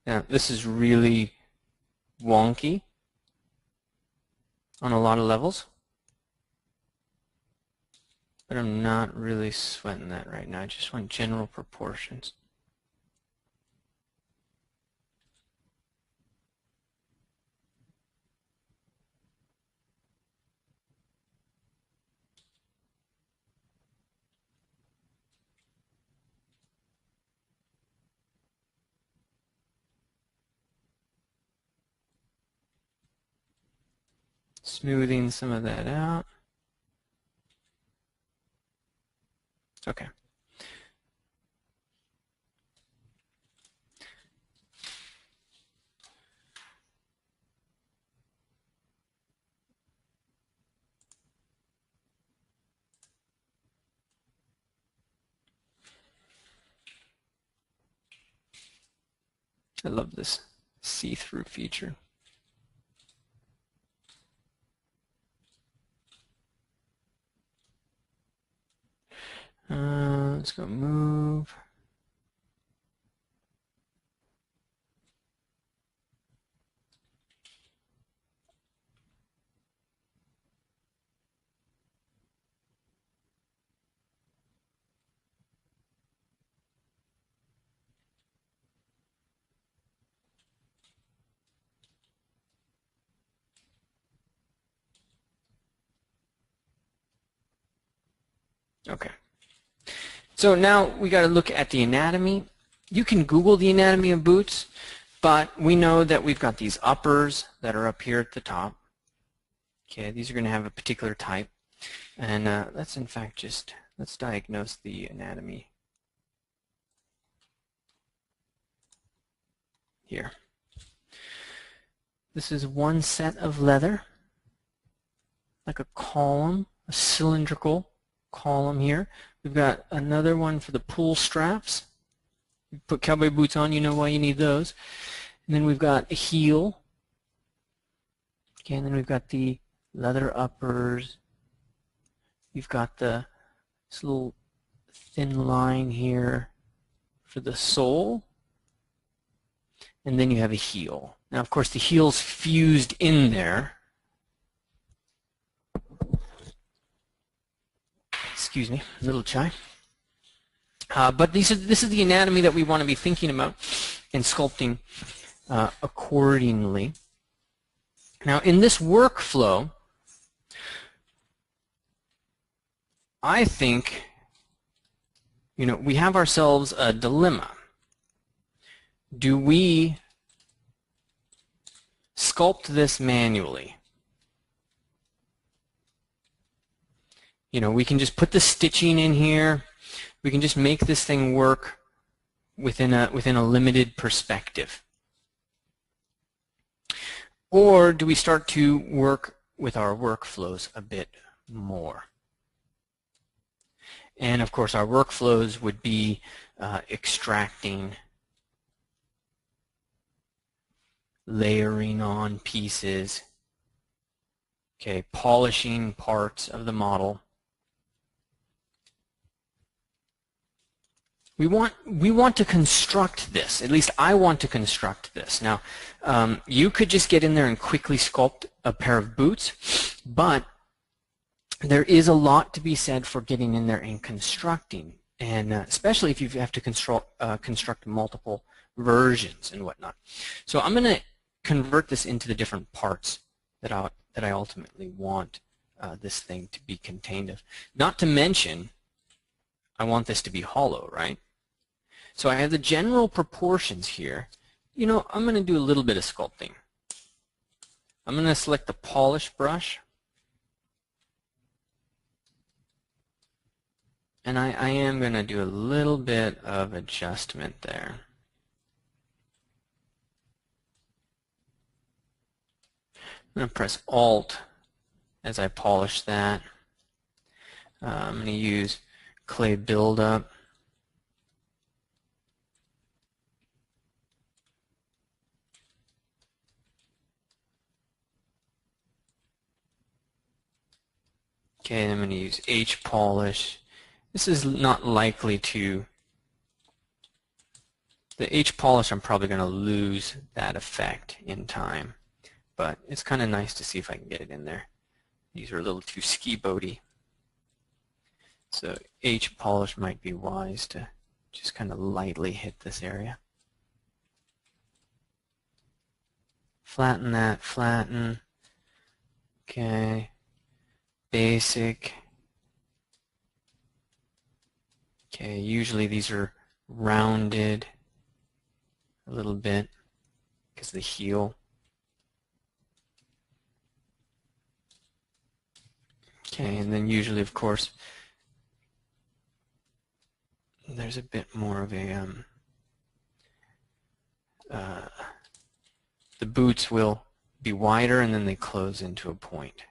Now, this is really wonky on a lot of levels, but I'm not really sweating that right now. I just want general proportions. Smoothing some of that out. Okay. I love this see-through feature. Let's go move. Okay. So now we got to look at the anatomy. You can Google the anatomy of boots, but we know that we've got these uppers that are up here at the top. Okay, these are going to have a particular type. And let's in fact let's diagnose the anatomy here. This is one set of leather, like a column, a cylindrical column here. We've got another one for the pull straps. You put cowboy boots on, you know why you need those. And then we've got a heel. Okay, and then we've got the leather uppers. You've got this little thin line here for the sole. And then you have a heel. Now, of course, the heel's fused in there. Excuse me, a little chai. But this is the anatomy that we want to be thinking about and sculpting accordingly. Now, in this workflow, I think, we have ourselves a dilemma. Do we sculpt this manually? We can just put the stitching in here. We can just make this thing work within a limited perspective. Or do we start to work with our workflows a bit more? And of course, our workflows would be extracting, layering on pieces, okay, polishing parts of the model. We want to construct this. At least I want to construct this. Now, you could just get in there and quickly sculpt a pair of boots, but there is a lot to be said for getting in there and constructing, and especially if you have to construct multiple versions and whatnot. So I'm going to convert this into the different parts that I ultimately want this thing to be contained of. Not to mention, I want this to be hollow, right? So I have the general proportions here. I'm going to do a little bit of sculpting. I'm going to select the polish brush. And I am going to do a little bit of adjustment there. I'm going to press Alt as I polish that. I'm going to use clay buildup. Okay, and I'm going to use H polish. This is not likely to, the H polish I'm probably going to lose that effect in time, but it's kind of nice to see if I can get it in there. These are a little too ski boaty. So H polish might be wise to just kind of lightly hit this area. Flatten that, flatten. Okay. Basic. Okay, usually these are rounded a little bit because of the heel. Okay, and then usually, of course, there's a bit more of a, the boots will be wider and then they close into a point.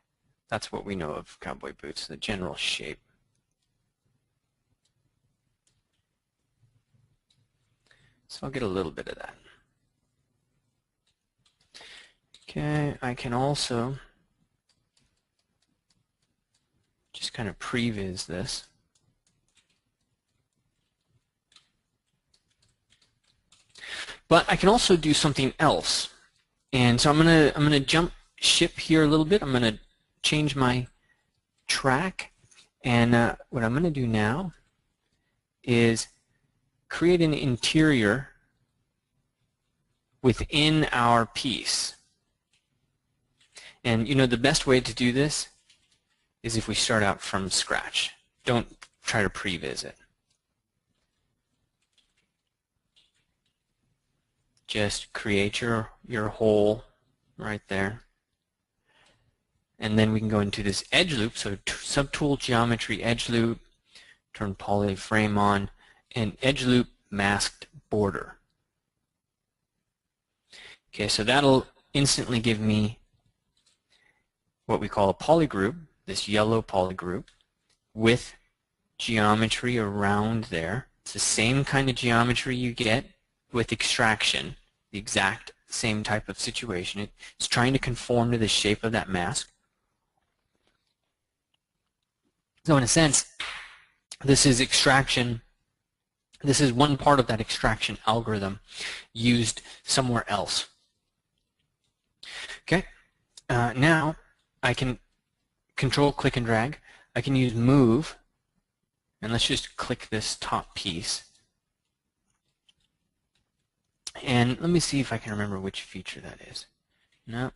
That's what we know of cowboy boots, the general shape. So I'll get a little bit of that. Okay, I can also just kind of previs this. But I can also do something else. And so I'm gonna jump ship here a little bit. I'm gonna change my track, and what I'm gonna do now is create an interior within our piece. And you know, the best way to do this is if we start out from scratch. Don't try to previs it. Just create your hole right there. And then we can go into this edge loop. So subtool geometry edge loop, turn poly frame on, and edge loop masked border. Okay, so that'll instantly give me what we call a polygroup, this yellow polygroup with geometry around there. It's the same kind of geometry you get with extraction, the exact same type of situation. It's trying to conform to the shape of that mask. So in a sense, this is extraction. This is one part of that extraction algorithm used somewhere else. Okay, now I can control, click, and drag. I can use move, and let's just click this top piece. And let me see if I can remember which feature that is. No.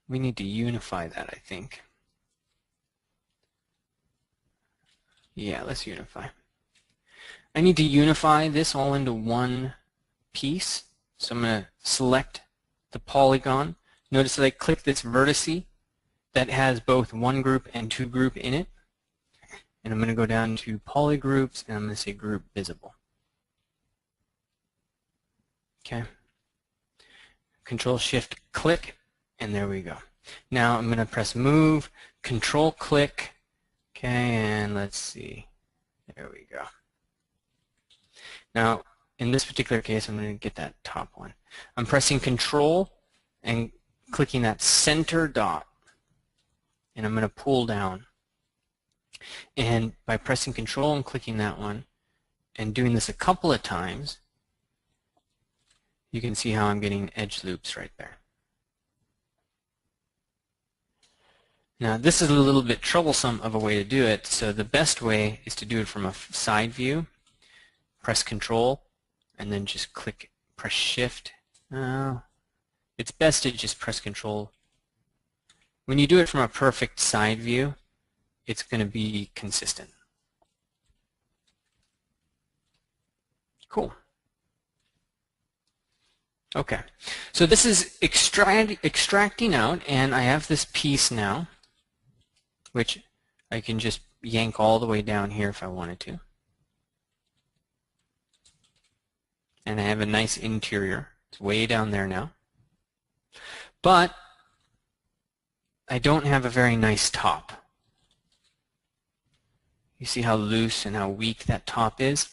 We need to unify that, I think. Yeah, let's unify. I need to unify this all into one piece. So I'm going to select the polygon. Notice that I click this vertice that has both one group and two group in it. And I'm going to go down to polygroups, and I'm going to say group visible. Okay. Control Shift click, and there we go. Now I'm going to press move, Control click. Okay, and let's see. There we go. Now, in this particular case, I'm going to get that top one. I'm pressing Control and clicking that center dot, and I'm going to pull down. And by pressing Control and clicking that one, and doing this a couple of times, you can see how I'm getting edge loops right there. Now this is a little bit troublesome of a way to do it, so the best way is to do it from a side view. Press Control and then just press Shift. It's best to just press Control. When you do it from a perfect side view, it's going to be consistent. Cool. Okay, so this is extracting out, and I have this piece now, which I can just yank all the way down here if I wanted to. And I have a nice interior. It's way down there now. But I don't have a very nice top. You see how loose and how weak that top is?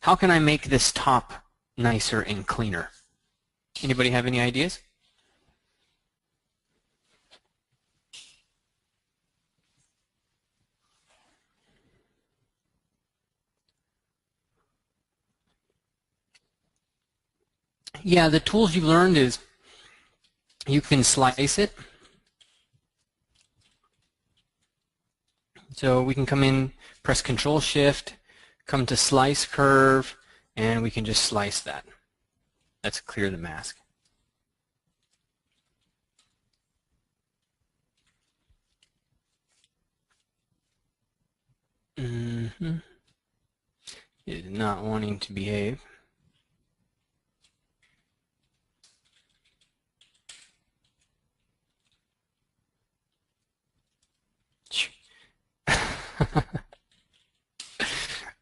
How can I make this top nicer and cleaner? Anybody have any ideas? Yeah, the tools you've learned is you can slice it. So we can come in, press Control Shift, come to Slice Curve, and we can just slice that. Let's clear the mask. It is not wanting to behave.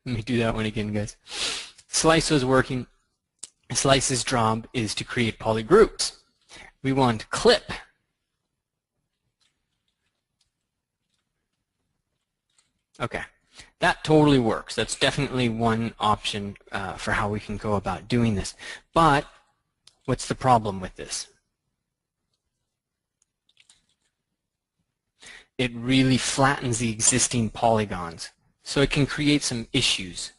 Let me do that one again, guys. Slice was working. Slice's job is to create polygroups. We want clip. Okay, that totally works. That's definitely one option for how we can go about doing this. But what's the problem with this? It really flattens the existing polygons, so it can create some issues.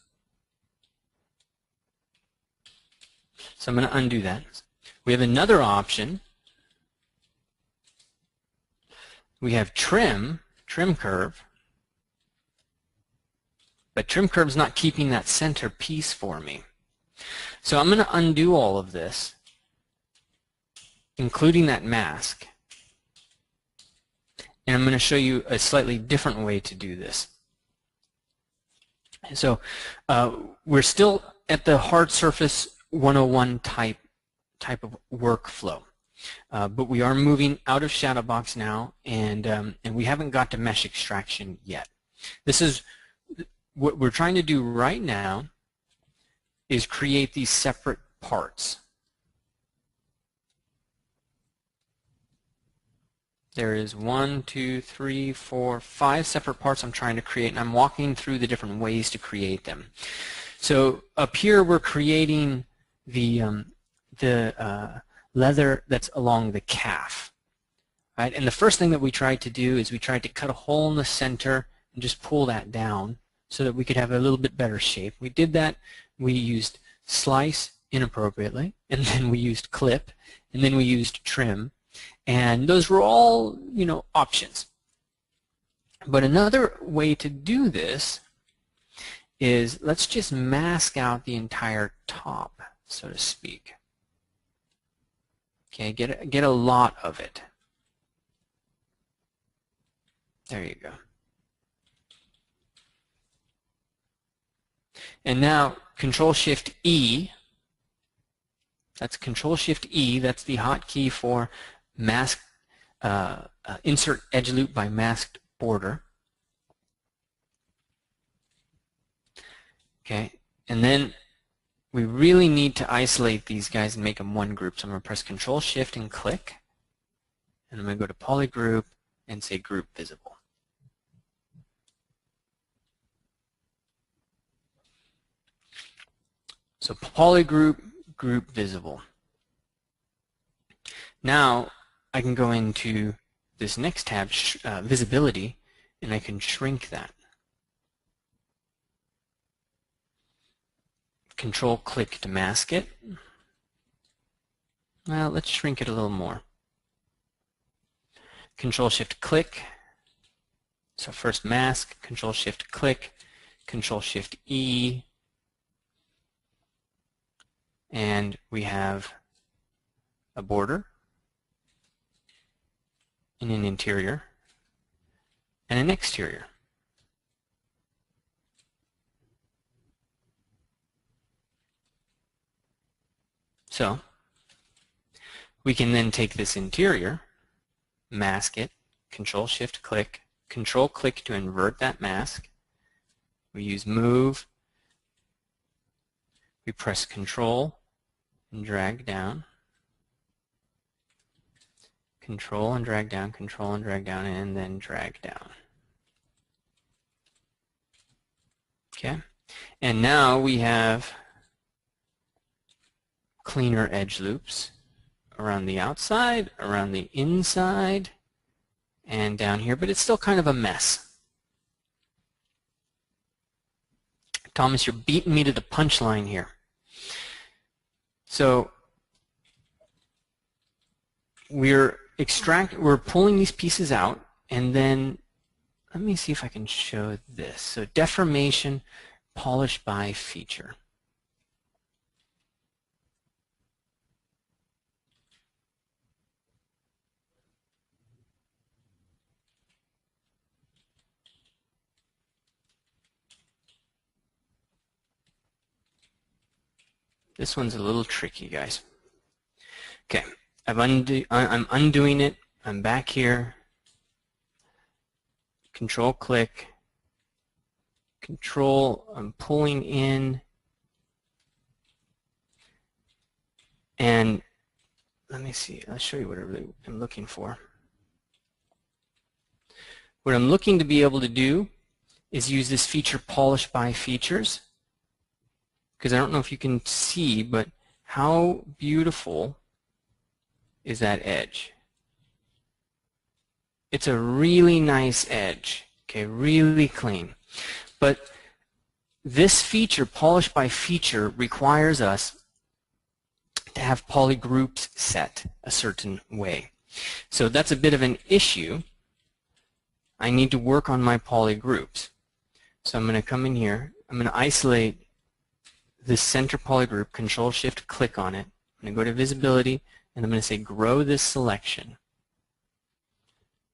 So I'm going to undo that. We have another option. We have trim curve, but trim curve's not keeping that center piece for me. So I'm going to undo all of this, including that mask, and I'm going to show you a slightly different way to do this. So we're still at the hard surface 101 type of workflow, but we are moving out of Shadowbox now, and we haven't got to mesh extraction yet. This is what we're trying to do right now, is create these separate parts. There is 1, 2, 3, 4, 5 separate parts I'm trying to create, and I'm walking through the different ways to create them. So up here we're creating the leather that's along the calf. Right? And the first thing that we tried to do is we tried to cut a hole in the center and just pull that down so that we could have a little bit better shape. We did that. We used slice inappropriately, and then we used clip, and then we used trim. And those were all, options. But another way to do this is, let's just mask out the entire top, so to speak. Okay, get a lot of it. There you go. And now Control-Shift-E, that's Control-Shift-E, that's the hotkey for mask, insert edge loop by masked border. Okay, and then we really need to isolate these guys and make them one group. So I'm going to press Control-Shift and click, and I'm going to go to Polygroup and say Group Visible. So Polygroup, Group Visible. Now I can go into this next tab, Visibility, and I can shrink that. Control-click to mask it. Well, let's shrink it a little more. Control-Shift-click. So first mask, Control-Shift-click, Control-Shift-E, and we have a border, and an interior, and an exterior. So we can then take this interior, mask it, Control-Shift-click, Control-click to invert that mask. We use Move. We press Control and drag down. Control and drag down, Control and drag down, and then drag down. Okay, and now we have cleaner edge loops around the outside, around the inside, and down here, but it's still kind of a mess. Thomas, you're beating me to the punchline here. So we're pulling these pieces out, and then let me see if I can show this. So deformation, polish by feature. This one's a little tricky, guys. Okay, I'm undoing it. I'm back here. Control click. Control, I'm pulling in. And let me see, I'll show you what I really am looking for. What I'm looking to be able to do is use this feature polish by features, because I don't know if you can see, but how beautiful is that edge? It's a really nice edge, okay, really clean. But this feature, polish by feature, requires us to have polygroups set a certain way. So that's a bit of an issue. I need to work on my polygroups. So I'm going to come in here. I'm going to isolate this center polygroup, Control-Shift, click on it. I'm going to go to Visibility, and I'm going to say Grow this selection.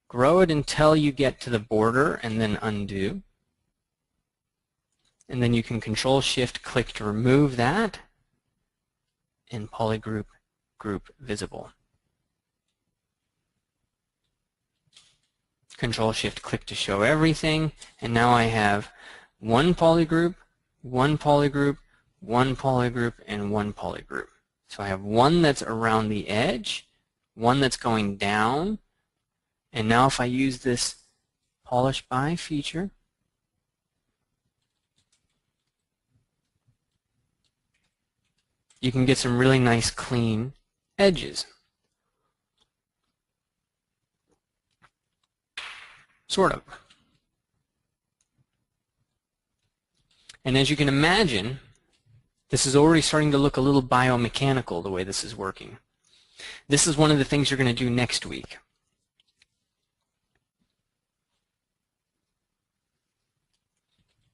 Grow it until you get to the border, and then undo. And then you can Control-Shift, click to remove that, and polygroup, group visible. Control-Shift, click to show everything, and now I have one polygroup, one polygroup, one polygroup, and one polygroup. So I have one that's around the edge, one that's going down, and now if I use this polish by feature, you can get some really nice clean edges. Sort of. And as you can imagine, this is already starting to look a little biomechanical the way this is working. This is one of the things you're going to do next week.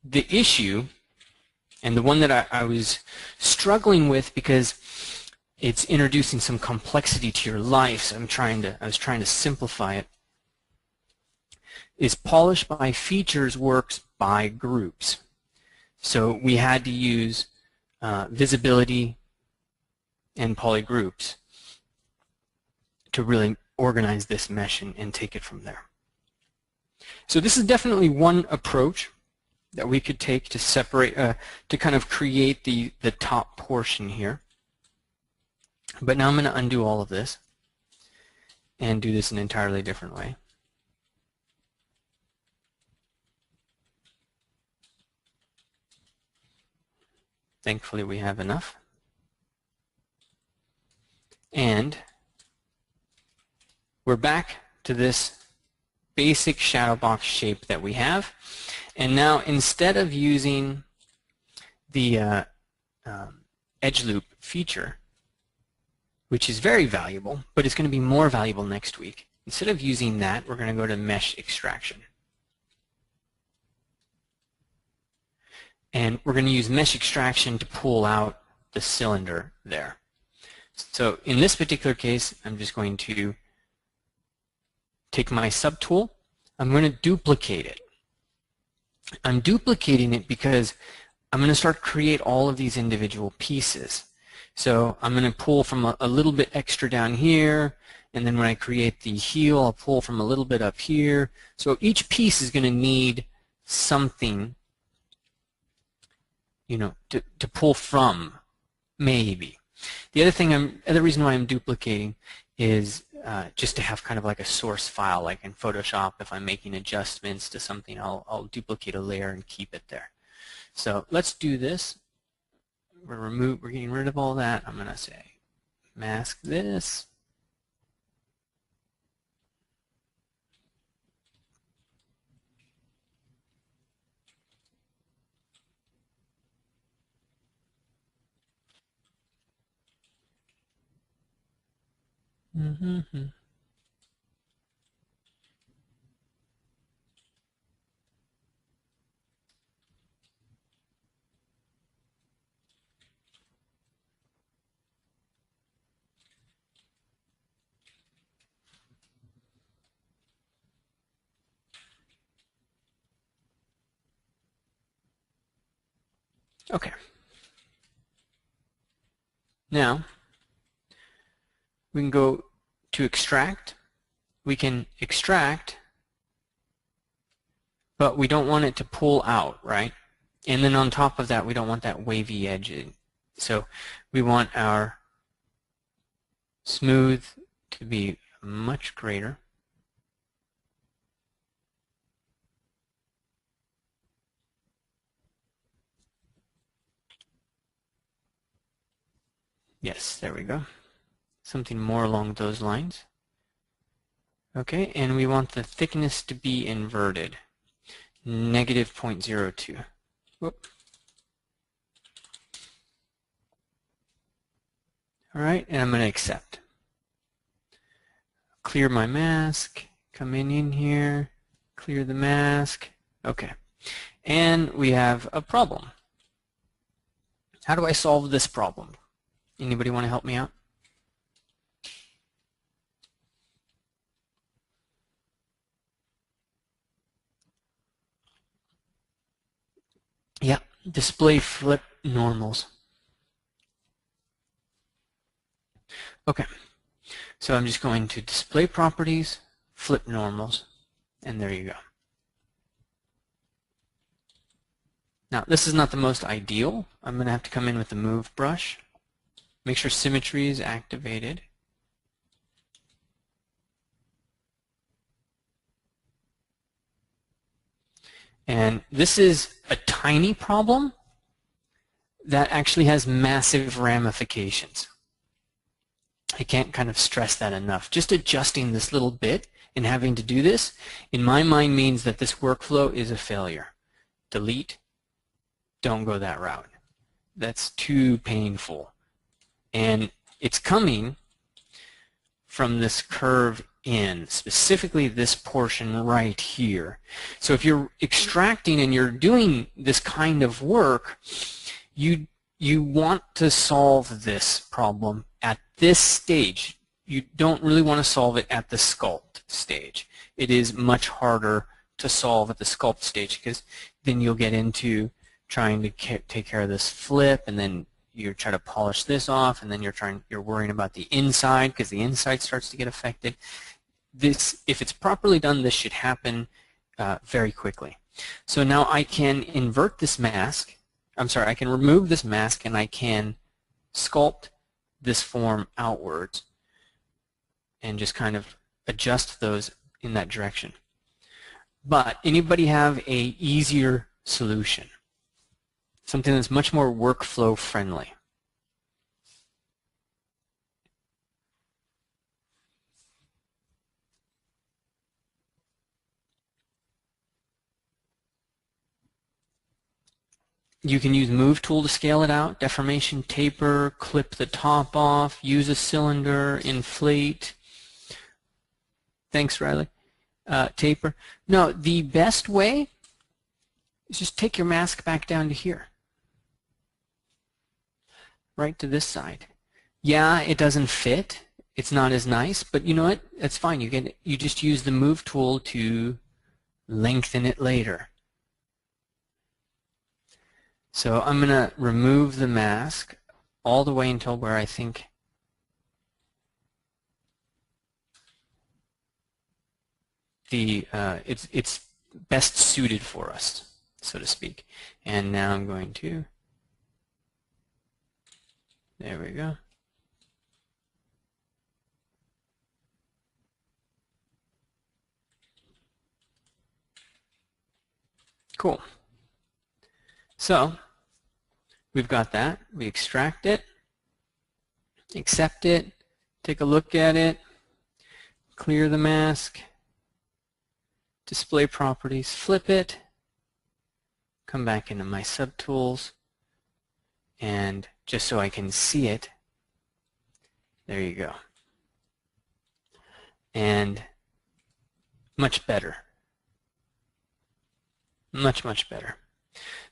The issue, and the one that I was struggling with because it's introducing some complexity to your life, so I was trying to simplify it, is polish by features works by groups. So we had to use visibility and polygroups to really organize this mesh and take it from there. So this is definitely one approach that we could take to separate, to kind of create the top portion here. But now I'm going to undo all of this and do this an entirely different way. Thankfully we have enough. And we're back to this basic shadow box shape that we have. And now instead of using the edge loop feature, which is very valuable, but it's going to be more valuable next week, instead of using that, we're going to go to mesh extraction. And we're going to use mesh extraction to pull out the cylinder there. So in this particular case, I'm just going to take my subtool. I'm going to duplicate it. I'm duplicating it because I'm going to start to create all of these individual pieces. So I'm going to pull from a little bit extra down here, and then when I create the heel, I'll pull from a little bit up here. So each piece is going to need something, you know, to pull from, maybe. The other reason why I'm duplicating is just to have kind of like a source file, like in Photoshop. If I'm making adjustments to something, I'll duplicate a layer and keep it there. So let's do this. We're getting rid of all that. I'm going to say mask this. Mm-hmm. Okay. Now we can go to extract. We can extract, but we don't want it to pull out, right? And then on top of that, we don't want that wavy edge. So we want our smooth to be much greater. Yes, there we go. Something more along those lines. Okay, and we want the thickness to be inverted, negative 0.02. Whoop. All right, and I'm going to accept. Clear my mask, come in here, clear the mask. Okay, and we have a problem. How do I solve this problem? Anybody want to help me out? Yeah, display flip normals. Okay, so I'm just going to display properties, flip normals, and there you go. Now, this is not the most ideal. I'm going to have to come in with the move brush. Make sure symmetry is activated. And this is a tiny problem that actually has massive ramifications. I can't kind of stress that enough. Just adjusting this little bit and having to do this, in my mind, means that this workflow is a failure. Delete. Don't go that route. That's too painful. And it's coming from this curve in, specifically this portion right here. So if you're extracting and you're doing this kind of work, you want to solve this problem at this stage. You don't really want to solve it at the sculpt stage. It is much harder to solve at the sculpt stage because then you'll get into trying to take care of this flip, and then you try to polish this off, and then you're worrying about the inside because the inside starts to get affected. This, if it's properly done, this should happen very quickly. So now I can invert this mask. I'm sorry, I can remove this mask and I can sculpt this form outwards and just kind of adjust those in that direction. But anybody have a easier solution? Something that's much more workflow friendly. You can use Move tool to scale it out, deformation, taper, clip the top off, use a cylinder, inflate. Thanks, Riley. Taper. No, the best way is just take your mask back down to here. Right to this side. Yeah, it doesn't fit. It's not as nice, but you know what? That's fine. You just use the Move tool to lengthen it later. So I'm going to remove the mask all the way until where I think it's best suited for us, so to speak. And now I'm going to, there we go. Cool. So we've got that. We extract it, accept it, take a look at it, clear the mask, display properties, flip it, come back into my subtools, and just so I can see it, there you go. And much better. Much, much better.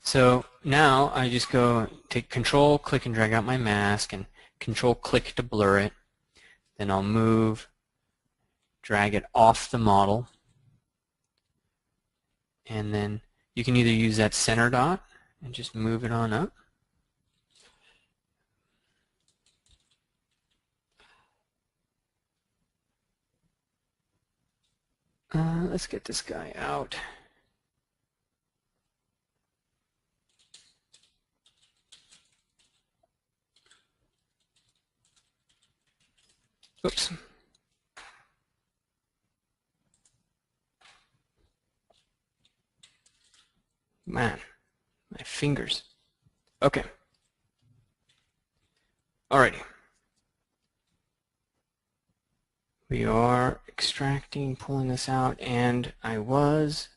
So now I just go take Control, click and drag out my mask, and Control, click to blur it. Then I'll move, drag it off the model, and then you can either use that center dot and just move it on up. Let's get this guy out. Oops. Man, my fingers. Okay. Alrighty. We are extracting, pulling this out, and I was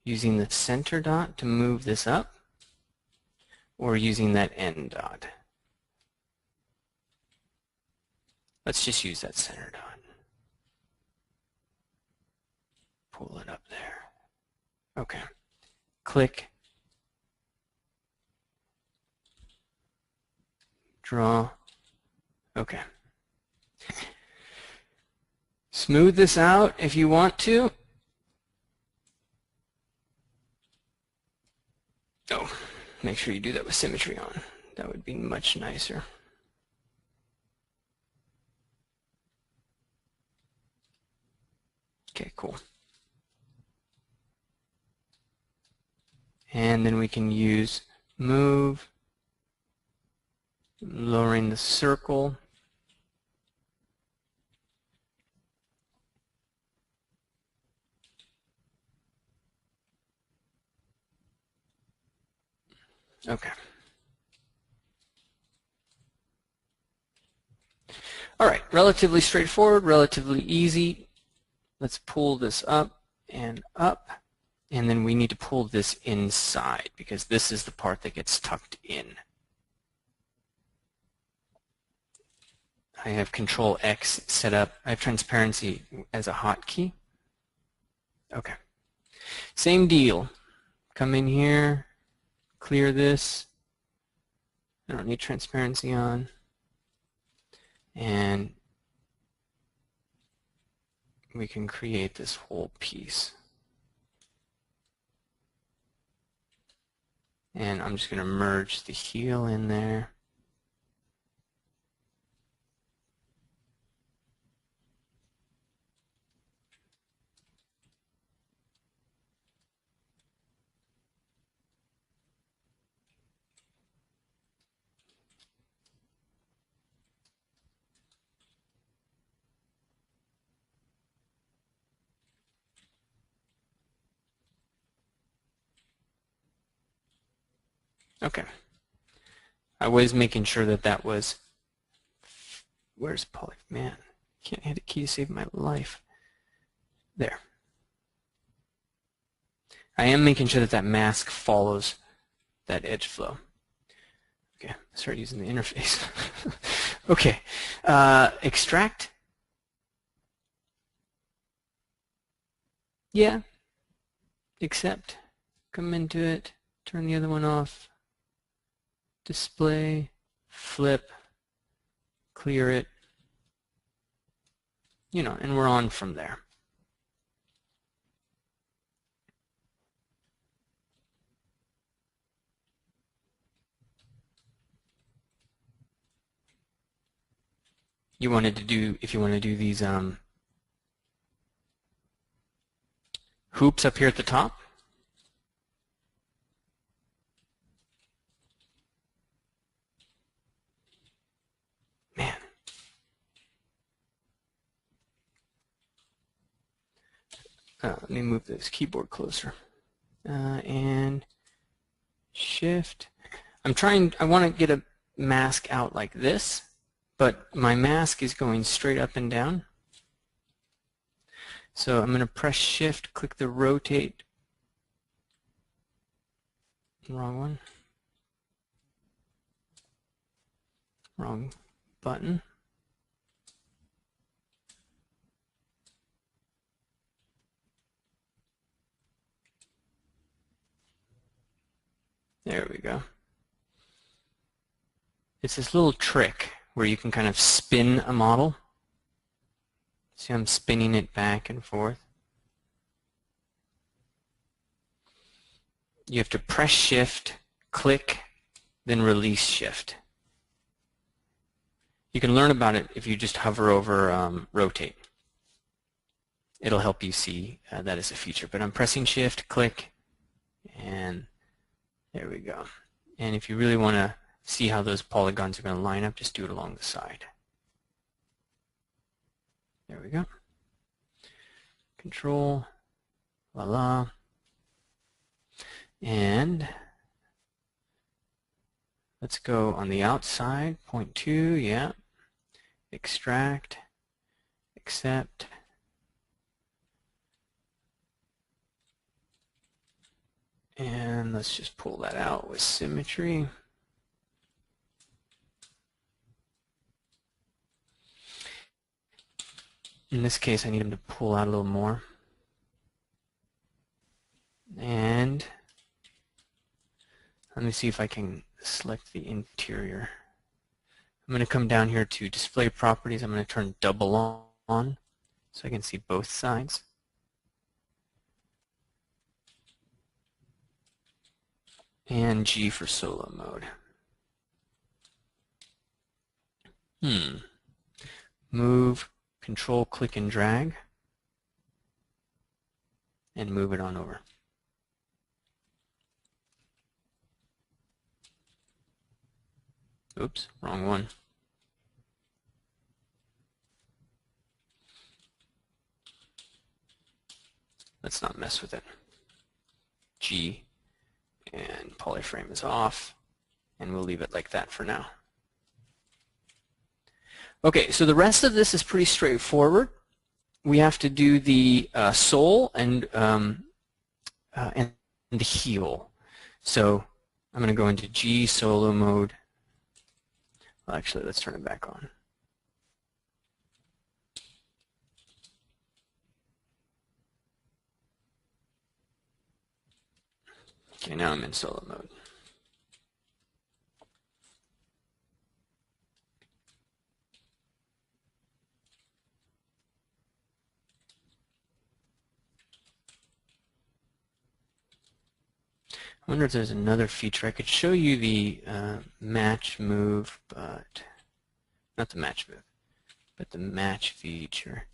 using the center dot to move this up, or using that end dot. Let's just use that center dot. Pull it up there. Okay. Click. Draw. Okay. Smooth this out if you want to. Oh, make sure you do that with symmetry on. That would be much nicer. Okay, cool. And then we can use move, lowering the circle. Okay. All right, relatively straightforward, relatively easy. Let's pull this up, and then we need to pull this inside because this is the part that gets tucked in. I have Control X set up. I have transparency as a hotkey. Okay. Same deal. Come in here, clear this. I don't need transparency on. And we can create this whole piece. And I'm just going to merge the heel in there. Okay. I was making sure that that was, where's poly? Man, can't hit a key to save my life. There. I am making sure that that mask follows that edge flow. Okay, start using the interface. Okay, extract. Yeah. Accept. Come into it. Turn the other one off. Display, flip, clear it, you know, and we're on from there. You wanted to do, if you want to do these hoops up here at the top, man. Let me move this keyboard closer. And Shift. I want to get a mask out like this, but my mask is going straight up and down. So I'm going to press Shift, click the rotate. Wrong one. Wrong button. There we go. It's this little trick where you can kind of spin a model. See, I'm spinning it back and forth. You have to press Shift, click, then release Shift. You can learn about it if you just hover over rotate. It'll help you see that as a feature. But I'm pressing Shift, click, and there we go. And if you really want to see how those polygons are going to line up, just do it along the side. There we go. Control, voila. And let's go on the outside, 0.2, yeah. Extract, accept. And let's just pull that out with symmetry. In this case, I need him to pull out a little more. And let me see if I can select the interior. I'm going to come down here to display properties. I'm going to turn double on so I can see both sides. And G for solo mode. Move, control, click, and drag. And move it on over. Oops, wrong one. Let's not mess with it. G, and polyframe is off, and we'll leave it like that for now. Okay, so the rest of this is pretty straightforward. We have to do the sole and the heel. So I'm going to go into G solo mode. Well, actually, let's turn it back on. Okay, now I'm in solo mode. I wonder if there's another feature. I could show you the match move, but not the match move, but the match feature.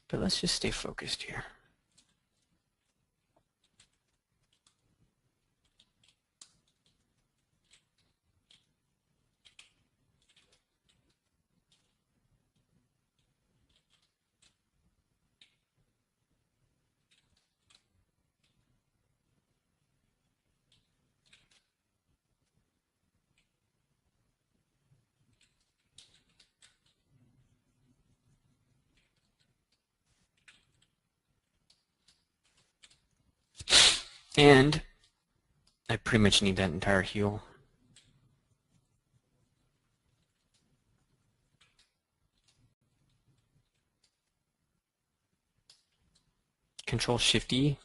But let's just stay focused here. And I pretty much need that entire heel. Control-Shift-E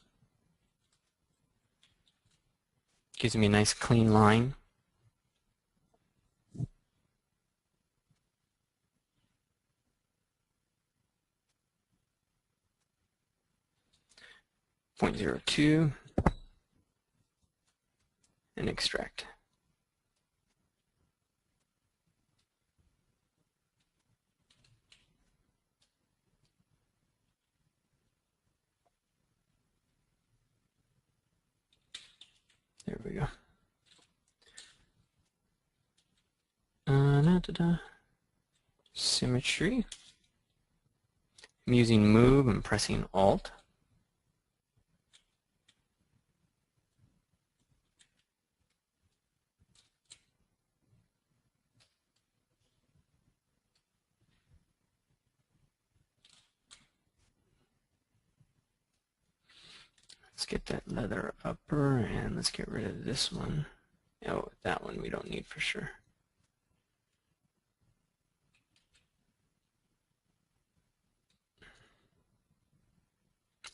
gives me a nice clean line. .02 and extract. There we go. Symmetry. I'm using move and pressing Alt. get that leather upper, and let's get rid of this one. Oh, that one we don't need for sure.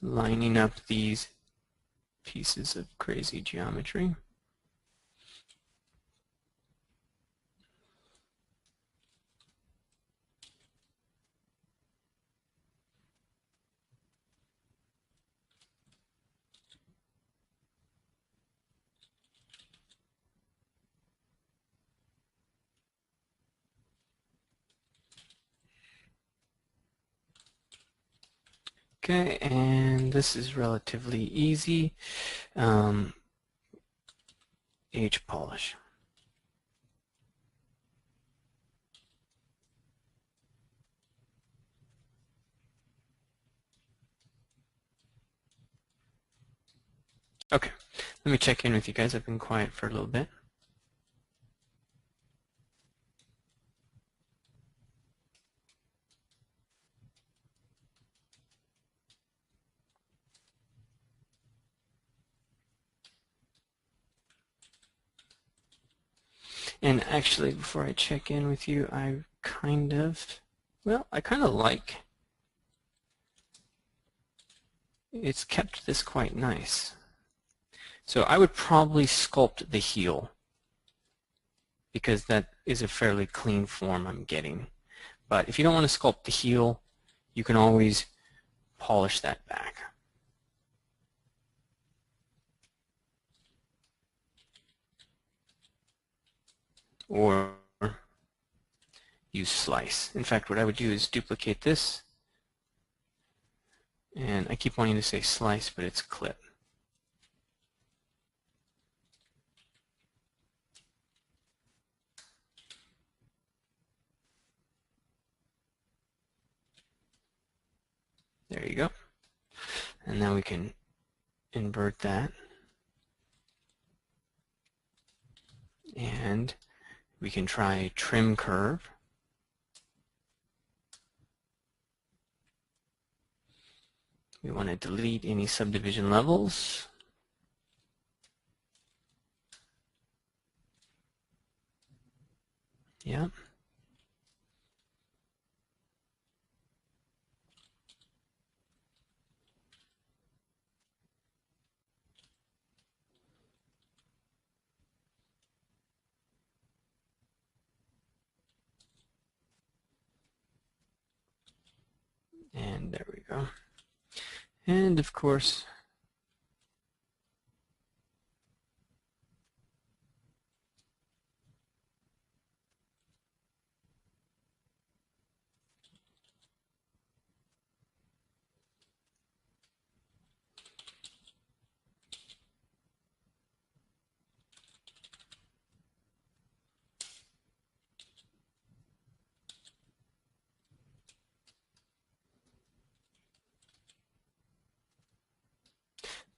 Lining up these pieces of crazy geometry. Okay, and this is relatively easy. Age polish. Okay, let me check in with you guys. I've been quiet for a little bit. And actually, before I check in with you, I kind of like it's kept this quite nice. So I would probably sculpt the heel because that is a fairly clean form I'm getting. But if you don't want to sculpt the heel, you can always polish that back. Or use slice. In fact, what I would do is duplicate this, and I keep wanting to say slice, but it's clip. There you go. And now we can invert that. And we can try trim curve. We want to delete any subdivision levels. Yeah. And there we go. And of course,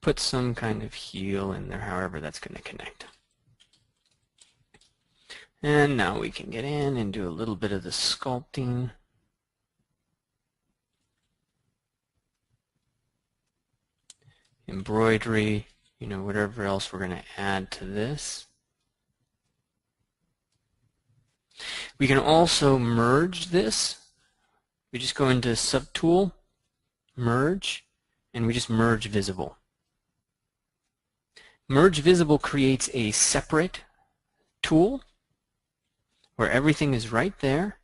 put some kind of heel in there, however that's going to connect. And now we can get in and do a little bit of the sculpting. Embroidery, whatever else we're going to add to this. We can also merge this. We just go into Subtool, Merge, and we just merge visible. Merge visible creates a separate tool where everything is right there,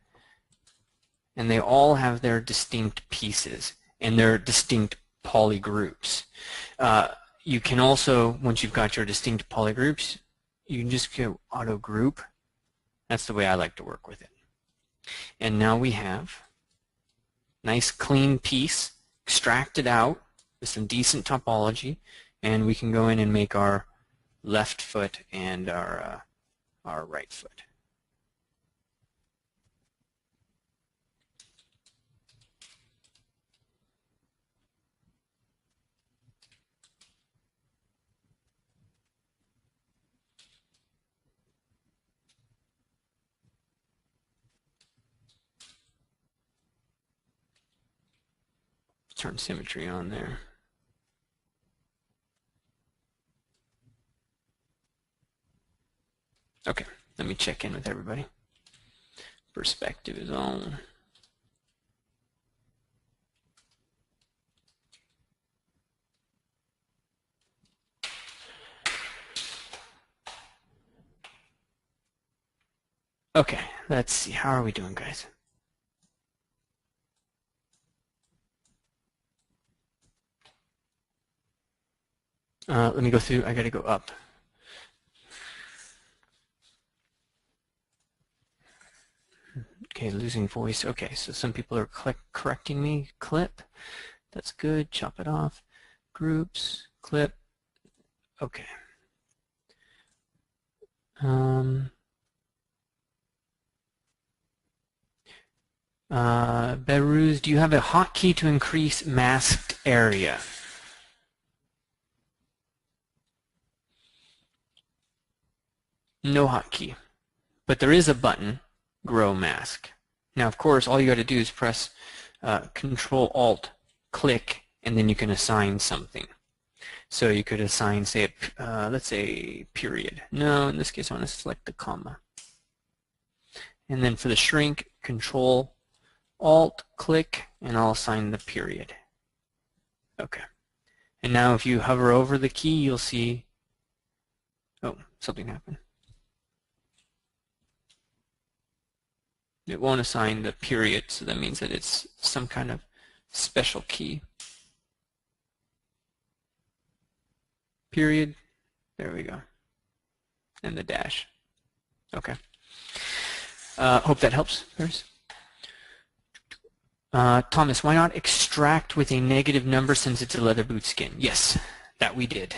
and they all have their distinct pieces and their distinct polygroups. You can also, once you've got your distinct polygroups, you can just go auto group. That's the way I like to work with it. And now we have nice clean piece extracted out with some decent topology, and we can go in and make our left foot and our right foot. Turn symmetry on there. Okay, let me check in with everybody. Perspective is on. Okay, let's see. How are we doing, guys? Let me go through. I got to go up. Okay, losing voice. Okay, so some people are correcting me. Clip. That's good. Chop it off. Groups. Clip. Okay. Behruz, do you have a hotkey to increase masked area? No hotkey, but there is a button, grow mask. Now, of course, all you got to do is press Control Alt, click, and then you can assign something. So you could assign, say, let's say period. No, in this case, I want to select the comma. And then for the shrink, Control Alt, click, and I'll assign the period. Okay. And now if you hover over the key, you'll see, oh, something happened. It won't assign the period, so that means that it's some kind of special key. Period. There we go. And the dash. Okay. Hope that helps, Paris. Thomas, why not extract with a negative number since it's a leather boot skin? Yes, that we did.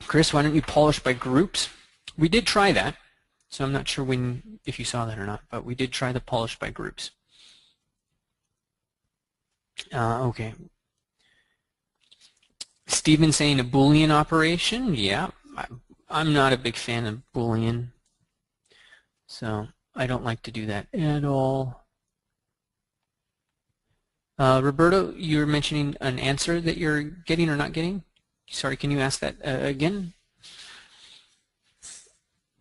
Chris, why don't you polish by groups? We did try that, so I'm not sure if you saw that or not, but we did try the polish by groups. Okay. Steven saying a Boolean operation? Yeah, I'm not a big fan of Boolean, so I don't like to do that at all. Roberto, you're mentioning an answer that you're getting or not getting? Sorry, can you ask that again?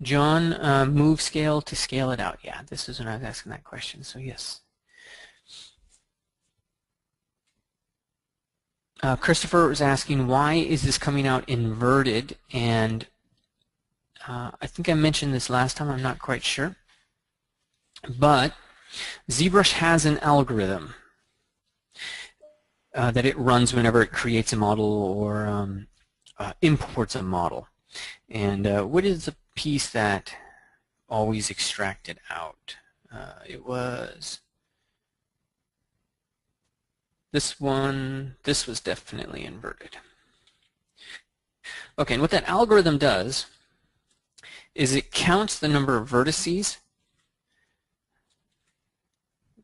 John, move scale to scale it out. Yeah, this is when I was asking that question, so yes. Christopher was asking, why is this coming out inverted? And I think I mentioned this last time, I'm not quite sure. But ZBrush has an algorithm that it runs whenever it creates a model or imports a model. And what is the piece that always extracted out? It was this one. This was definitely inverted. Okay, and what that algorithm does is it counts the number of vertices,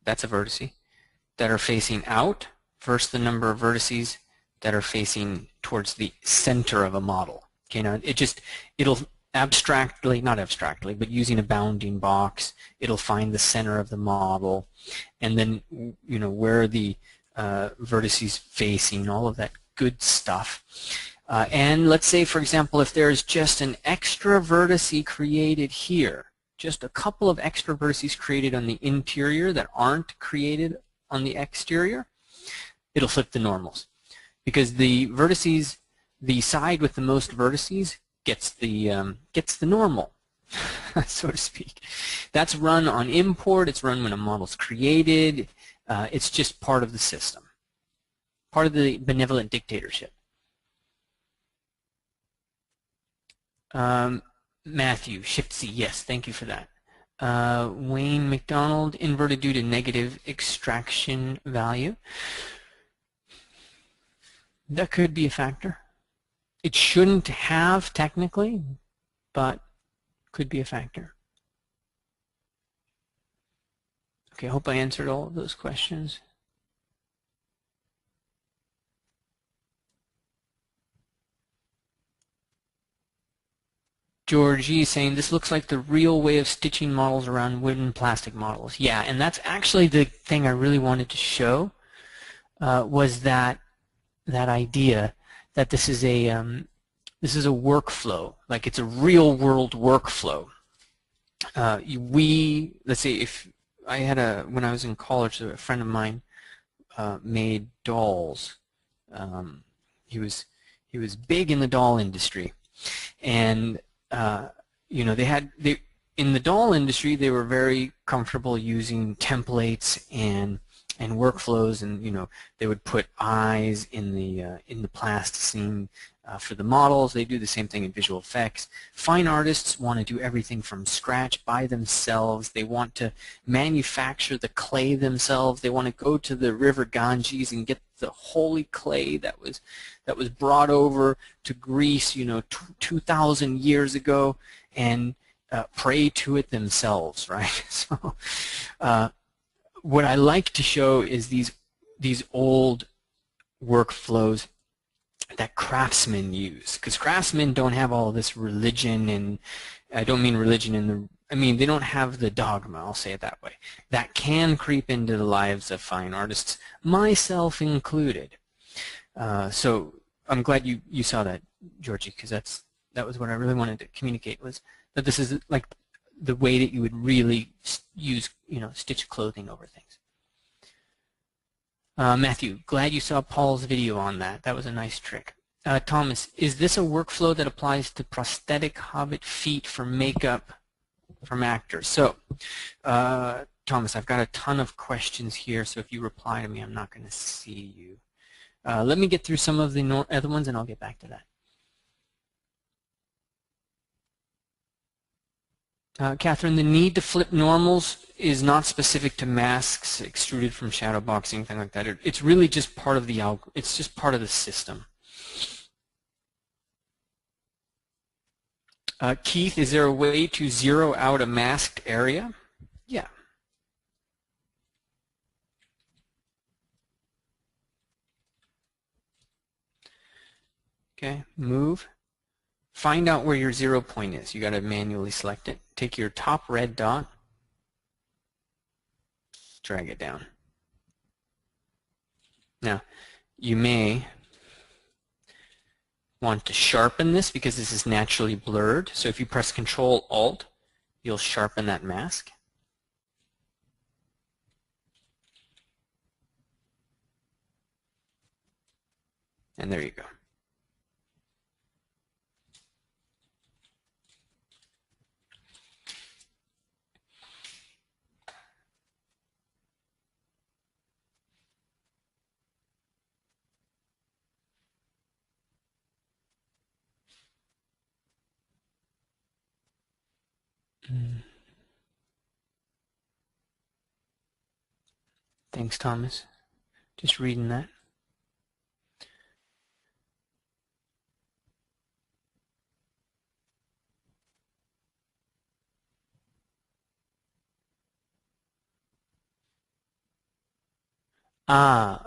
that's a vertice, that are facing out versus the number of vertices that are facing towards the center of a model. Okay, now it'll abstractly, not abstractly, but using a bounding box, it'll find the center of the model, and then where the vertices facing, all of that good stuff. And let's say, for example, if there's just an extra vertice created here, just a couple of extra vertices created on the interior that aren't created on the exterior, it'll flip the normals. Because the vertices, the side with the most vertices gets the normal, so to speak. That's run on import. It's run when a model's created. It's just part of the system, part of the benevolent dictatorship. Matthew, Shift-C, yes, thank you for that. Wayne McDonald, inverted due to negative extraction value. That could be a factor. It shouldn't have technically, but could be a factor. Okay, I hope I answered all of those questions. Georgie is saying this looks like the real way of stitching models around wooden plastic models. Yeah, and that's actually the thing I really wanted to show was that that idea that this is a workflow, like it's a real world workflow. Let's say if I had when I was in college, a friend of mine made dolls. He was big in the doll industry, and you know, in the doll industry they were very comfortable using templates and workflows, and you know, they would put eyes in the plasticine for the models. They do the same thing in visual effects. Fine artists want to do everything from scratch by themselves. They want to manufacture the clay themselves. They want to go to the river Ganges and get the holy clay that was brought over to Greece, you know, 2,000 years ago, and pray to it themselves, right? So what I like to show is these old workflows that craftsmen use, because craftsmen don't have all this religion, and I don't mean religion they don't have the dogma, I'll say it that way, that can creep into the lives of fine artists, myself included. So I'm glad you saw that, Georgie, because that was what I really wanted to communicate, was that this is like the way that you would really use, you know, stitch clothing over things. Matthew, glad you saw Paul's video on that. That was a nice trick. Thomas, is this a workflow that applies to prosthetic hobbit feet for makeup from actors? So, Thomas, I've got a ton of questions here, so if you reply to me, I'm not going to see you. Let me get through some of the other ones, and I'll get back to that. Catherine, the need to flip normals is not specific to masks extruded from shadow boxing, anything like that. It's really just part of it's just part of the system. Keith, is there a way to zero out a masked area? Yeah. Okay, move. Find out where your 0 point is. You got to manually select it. Take your top red dot, drag it down. Now, you may want to sharpen this because this is naturally blurred. So if you press Control-Alt, you'll sharpen that mask. And there you go. Thanks, Thomas. Just reading that.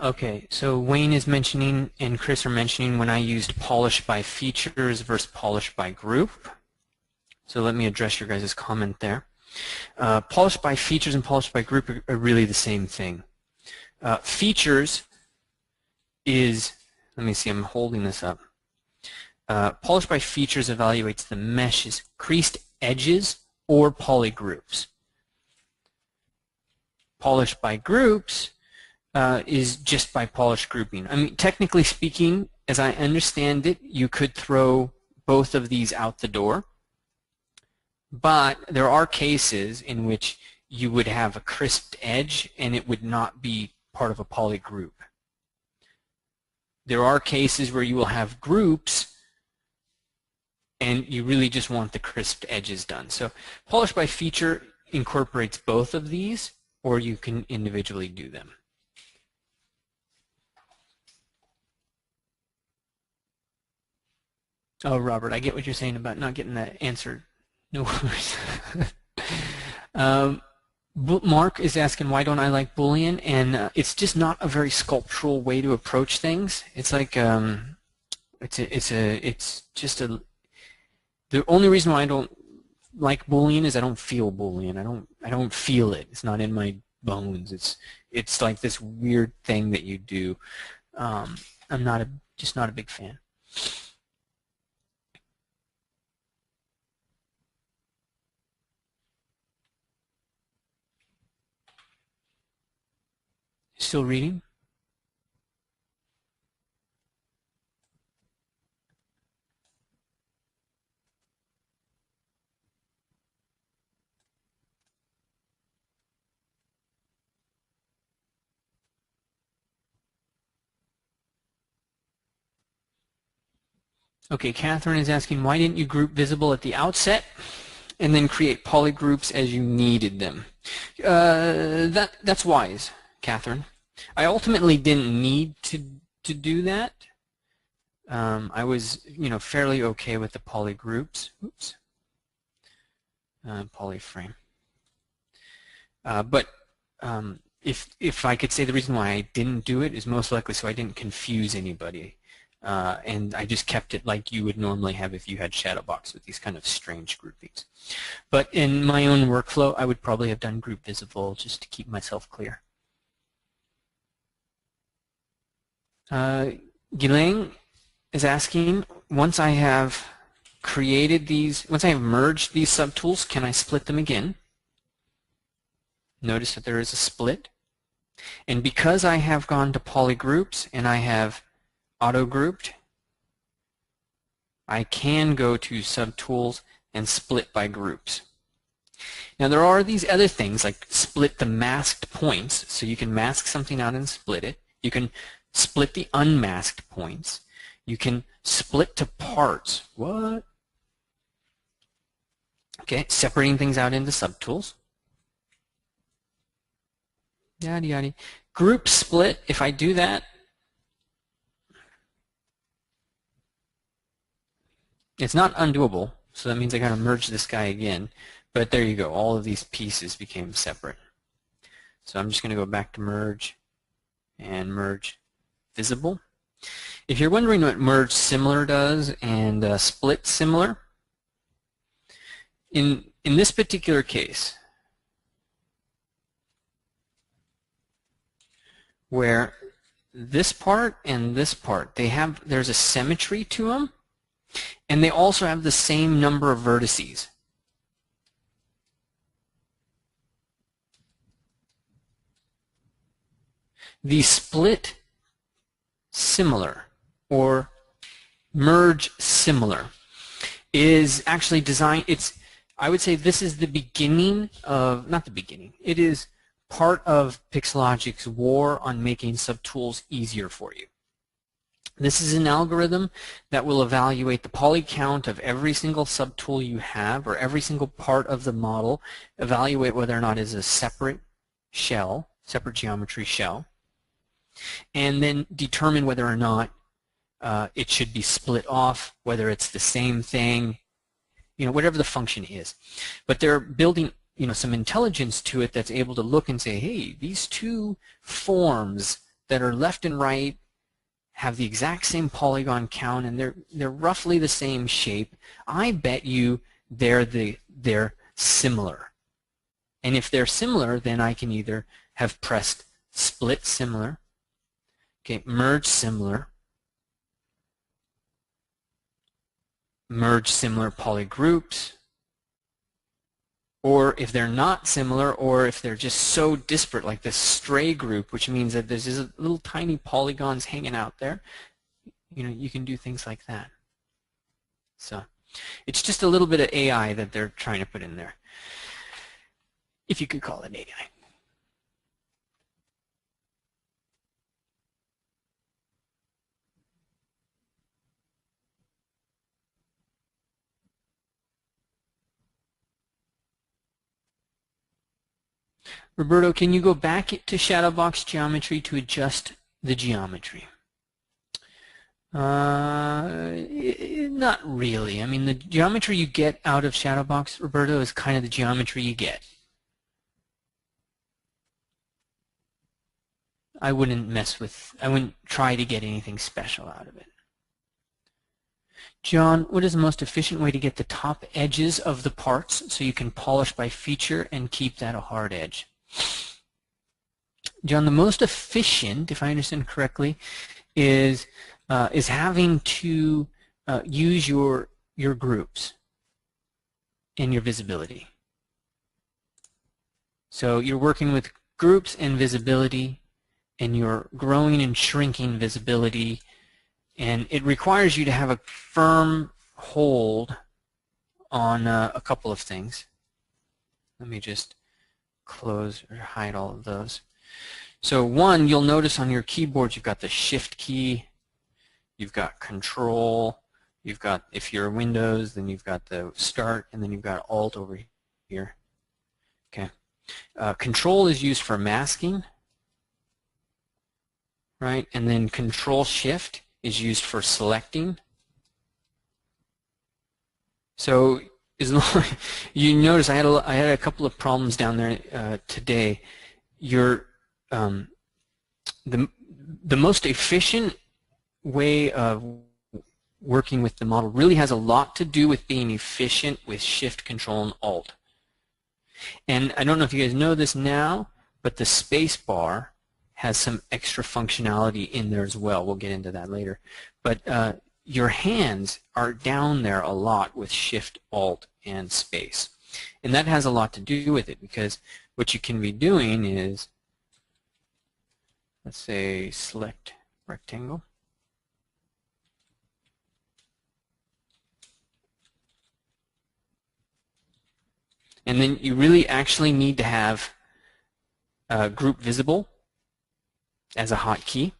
Okay. So Wayne is mentioning and Chris are mentioning when I used polish by features versus polish by group. So let me address your guys' comment there. Polish by features and polish by group are really the same thing. Features is, let me see, I'm holding this up. Polish by features evaluates the meshes, creased edges, or polygroups. Polish by groups is just by polish grouping. I mean, technically speaking, as I understand it, you could throw both of these out the door. But there are cases in which you would have a crisped edge and it would not be part of a poly group. There are cases where you will have groups and you really just want the crisped edges done. So polish by feature incorporates both of these, or you can individually do them. Oh, Robert, I get what you're saying about not getting that answer. No worries. Mark is asking, why don't I like Boolean? And it's just not a very sculptural way to approach things. It's like it's just a. The only reason why I don't like Boolean is I don't feel Boolean. I don't feel it. It's not in my bones. It's like this weird thing that you do. I'm just not a big fan. Still reading? Okay, Catherine is asking, why didn't you group visible at the outset and then create polygroups as you needed them? That's wise, Catherine. I ultimately didn't need to do that. I was, fairly okay with the polygroups. Oops. Polyframe. But if I could say the reason why I didn't do it is most likely so I didn't confuse anybody. And I just kept it like you would normally have if you had Shadowbox with these kind of strange groupings. But in my own workflow, I would probably have done group visible just to keep myself clear. Gilang is asking, once I have merged these subtools, can I split them again? Notice that there is a split. And because I have gone to polygroups and I have auto-grouped, I can go to subtools and split by groups. Now there are these other things like split the masked points, so you can mask something out and split it. You can split the unmasked points. You can split to parts. What? Okay, separating things out into subtools. Yada yada. Group split, if I do that, it's not undoable, so that means I gotta merge this guy again. But there you go, all of these pieces became separate. So I'm just gonna go back to merge and merge visible. If you're wondering what merge similar does and split similar, in this particular case, where this part and this part, there's a symmetry to them, and they also have the same number of vertices. The split similar or merge similar is actually designed, I would say this is the beginning of, not the beginning, it is part of Pixologic's war on making subtools easier for you. This is an algorithm that will evaluate the poly count of every single subtool you have, or every single part of the model, evaluate whether or not it is a separate shell, separate geometry shell, and then determine whether or not it should be split off, whether it's the same thing, whatever the function is. But they're building some intelligence to it that's able to look and say, hey, these two forms that are left and right have the exact same polygon count and they're roughly the same shape. I bet you they're similar. And if they're similar, then I can either have pressed split similar, okay, merge similar polygroups, or if they're not similar, or if they're just so disparate, like this stray group, which means that there's just little tiny polygons hanging out there, you can do things like that. So it's just a little bit of AI that they're trying to put in there, if you could call it AI. Roberto, can you go back to Shadowbox geometry to adjust the geometry? Not really. I mean, the geometry you get out of Shadowbox, Roberto, is kind of the geometry you get. I wouldn't try to get anything special out of it. John, what is the most efficient way to get the top edges of the parts so you can polish by feature and keep that a hard edge? John, the most efficient, if I understand correctly, is having to use your groups and your visibility. So you're working with groups and visibility, and you're growing and shrinking visibility, and it requires you to have a firm hold on a couple of things. Let me just close or hide all of those. So one, you'll notice on your keyboard you've got the Shift key, you've got Control, you've got, if you're Windows, then you've got the Start, and then you've got Alt over here. Okay. Control is used for masking, right? And then Control Shift is used for selecting. So as long you notice, I had a couple of problems down there today. The most efficient way of working with the model really has a lot to do with being efficient with Shift, Control, and Alt. And I don't know if you guys know this now, but the space bar has some extra functionality in there as well. We'll get into that later. But your hands are down there a lot with Shift, Alt, and space. And that has a lot to do with it, because what you can be doing is, let's say, select rectangle. And then you really actually need to have group visible as a hotkey,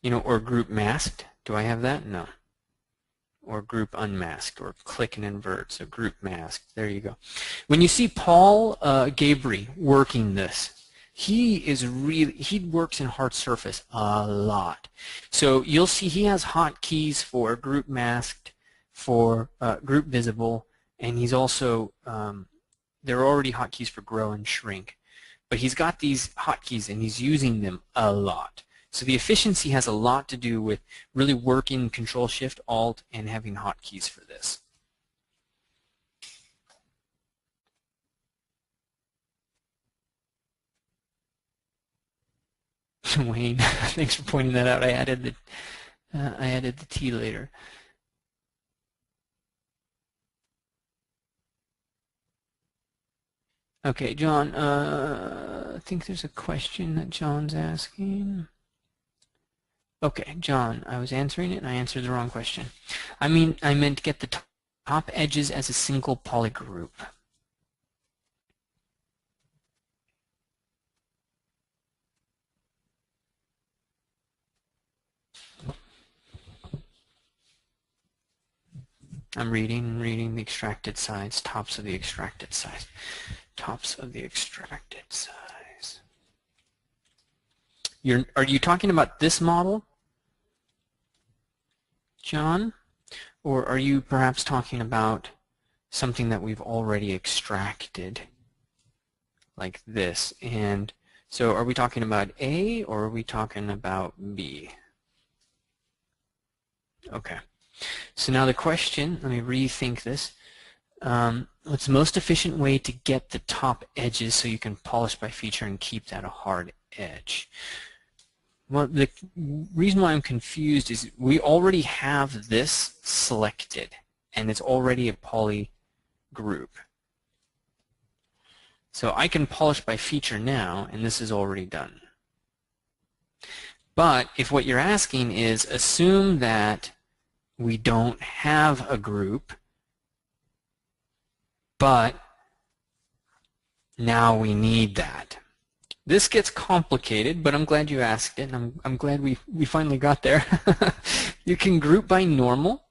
or group masked. Do I have that? No. Or group unmasked, or click and invert. So group masked. There you go. When you see Paul Gabry working this, he works in hard surface a lot. So you'll see he has hotkeys for group masked, for group visible, and he's also there are already hotkeys for grow and shrink, but he's got these hotkeys and he's using them a lot. So the efficiency has a lot to do with really working Control Shift Alt and having hotkeys for this. Wayne, thanks for pointing that out. I added the T later. Okay, John, I think there's a question that John's asking. Okay, John, I was answering it and I answered the wrong question. I meant get the top edges as a single polygroup. I'm reading the extracted size, tops of the extracted size. Tops of the extracted size. Are you talking about this model, John? Or are you perhaps talking about something that we've already extracted, like this? And so are we talking about A or are we talking about B? Okay. So now the question, let me rethink this. What's the most efficient way to get the top edges so you can polish by feature and keep that a hard edge? Well, the reason why I'm confused is we already have this selected, and it's already a poly group. So I can polish by feature now, and this is already done. But if what you're asking is assume that we don't have a group, but now we need that. This gets complicated, but I'm glad you asked it, and I'm glad we finally got there. You can group by normal.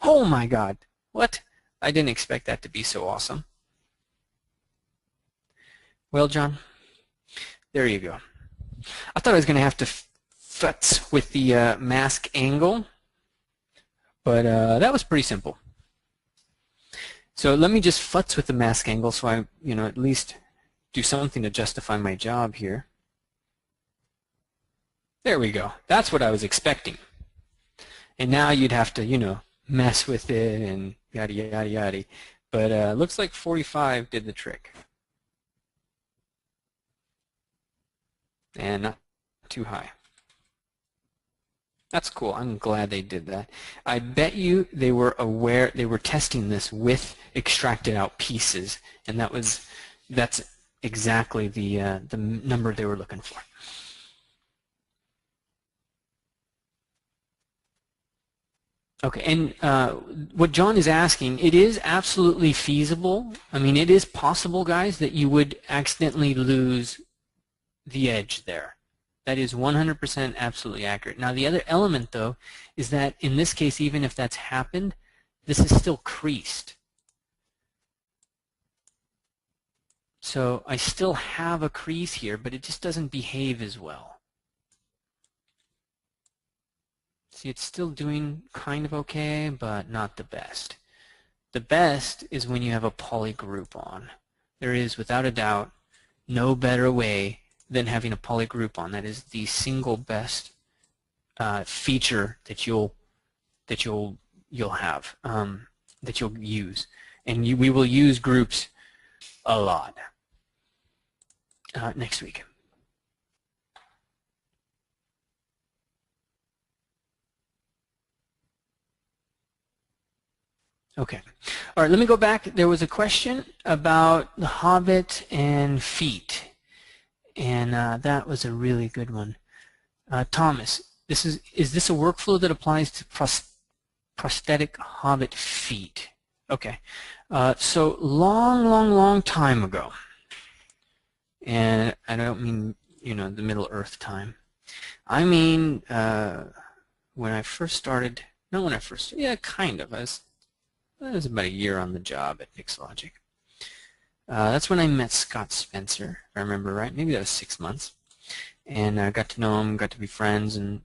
Oh my God, what? I didn't expect that to be so awesome. Well, John, there you go. I thought I was going to have to futz with the mask angle, but that was pretty simple. So let me just futz with the mask angle so I, at least do something to justify my job here. There we go. That's what I was expecting. And now you'd have to, mess with it and yada, yada, yada. But looks like 45 did the trick. and not too high. That's cool. I'm glad they did that. I bet you they were aware, they were testing this with extracted out pieces, and that's exactly the number they were looking for. Okay, and what John is asking, it is absolutely feasible. I mean, it is possible, guys, that you would accidentally lose the edge there. That is 100% absolutely accurate. Now, the other element, though, is that in this case, even if that's happened, this is still creased. So I still have a crease here, but it just doesn't behave as well. See, it's still doing kind of okay, but not the best. The best is when you have a poly group on. There is, without a doubt, no better way than having a poly group on. That is the single best feature that you'll have, that you'll use, and we will use groups a lot next week. Okay. All right, let me go back. There was a question about the Hobbit and feet, and that was a really good one. Thomas, is this a workflow that applies to prosthetic Hobbit feet? Okay. So long time ago, and I don't mean, you know, the Middle Earth time. I mean when I first started, not when I first, yeah, kind of. I was about a year on the job at Pixologic. That's when I met Scott Spencer, if I remember right. Maybe that was 6 months. And I got to know him, got to be friends, and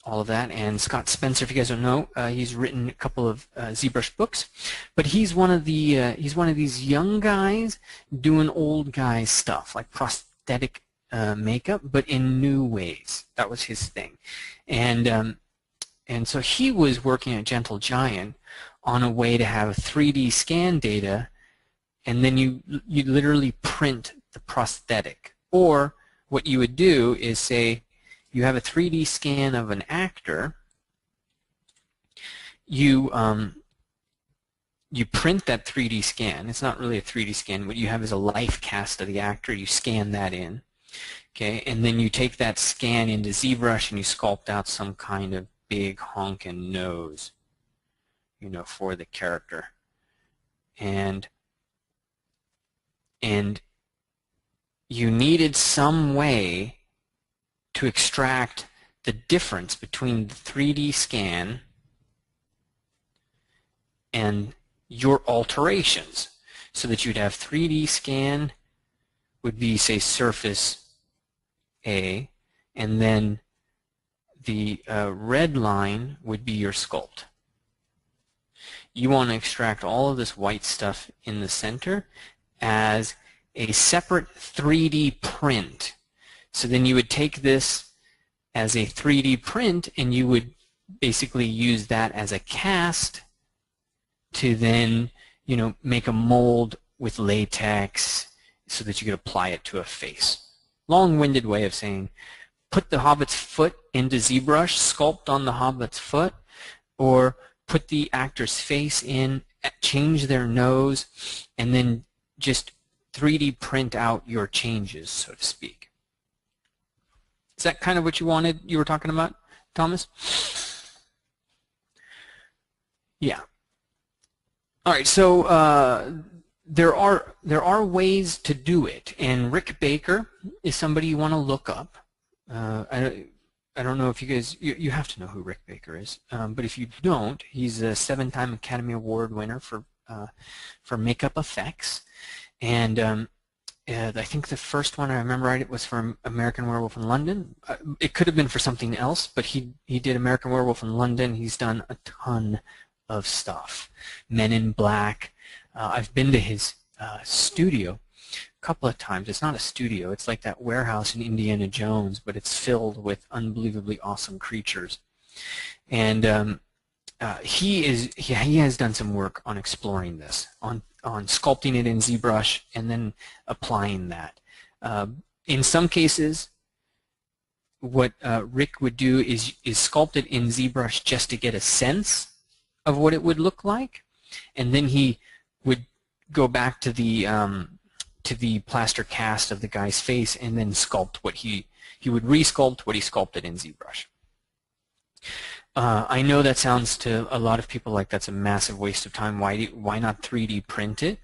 all of that. And Scott Spencer, if you guys don't know, he's written a couple of ZBrush books, but he's one of these young guys doing old guy stuff, like prosthetic makeup, but in new ways. That was his thing. And so he was working at Gentle Giant on a way to have 3D scan data, and then you literally print the prosthetic. Or what you would do is say you have a 3D scan of an actor, you print that 3D scan. It's not really a 3D scan. What you have is a life cast of the actor. You scan that in, okay, and then you take that scan into ZBrush and you sculpt out some kind of big honkin' nose, you know, for the character. And you needed some way to extract the difference between the 3D scan and your alterations, so that you'd have 3D scan would be, say, surface A, and then the red line would be your sculpt. You want to extract all of this white stuff in the center as a separate 3D print. So then you would take this as a 3D print and you would basically use that as a cast to then, you know, make a mold with latex so that you could apply it to a face. Long-winded way of saying, put the Hobbit's foot into ZBrush, sculpt on the Hobbit's foot, or put the actor's face in, change their nose, and then just 3D print out your changes, so to speak. Is that kind of what you were talking about, Thomas? Yeah. All right, so there are ways to do it, and Rick Baker is somebody you want to look up. I don't know if you guys, you have to know who Rick Baker is, but if you don't, he's a 7-time Academy Award winner for makeup effects, and I think the first one I remember right, it was for American Werewolf in London. It could have been for something else, but he did American Werewolf in London. He's done a ton of stuff. Men in Black. I've been to his studio a couple of times. It's not a studio. It's like that warehouse in Indiana Jones, but it's filled with unbelievably awesome creatures. And he has done some work on exploring this, on sculpting it in ZBrush and then applying that. In some cases, what Rick would do is sculpt it in ZBrush just to get a sense of what it would look like, and then he would go back to the plaster cast of the guy's face and then sculpt what he would resculpt what he sculpted in ZBrush. I know that sounds to a lot of people like that's a massive waste of time. Why not 3D print it?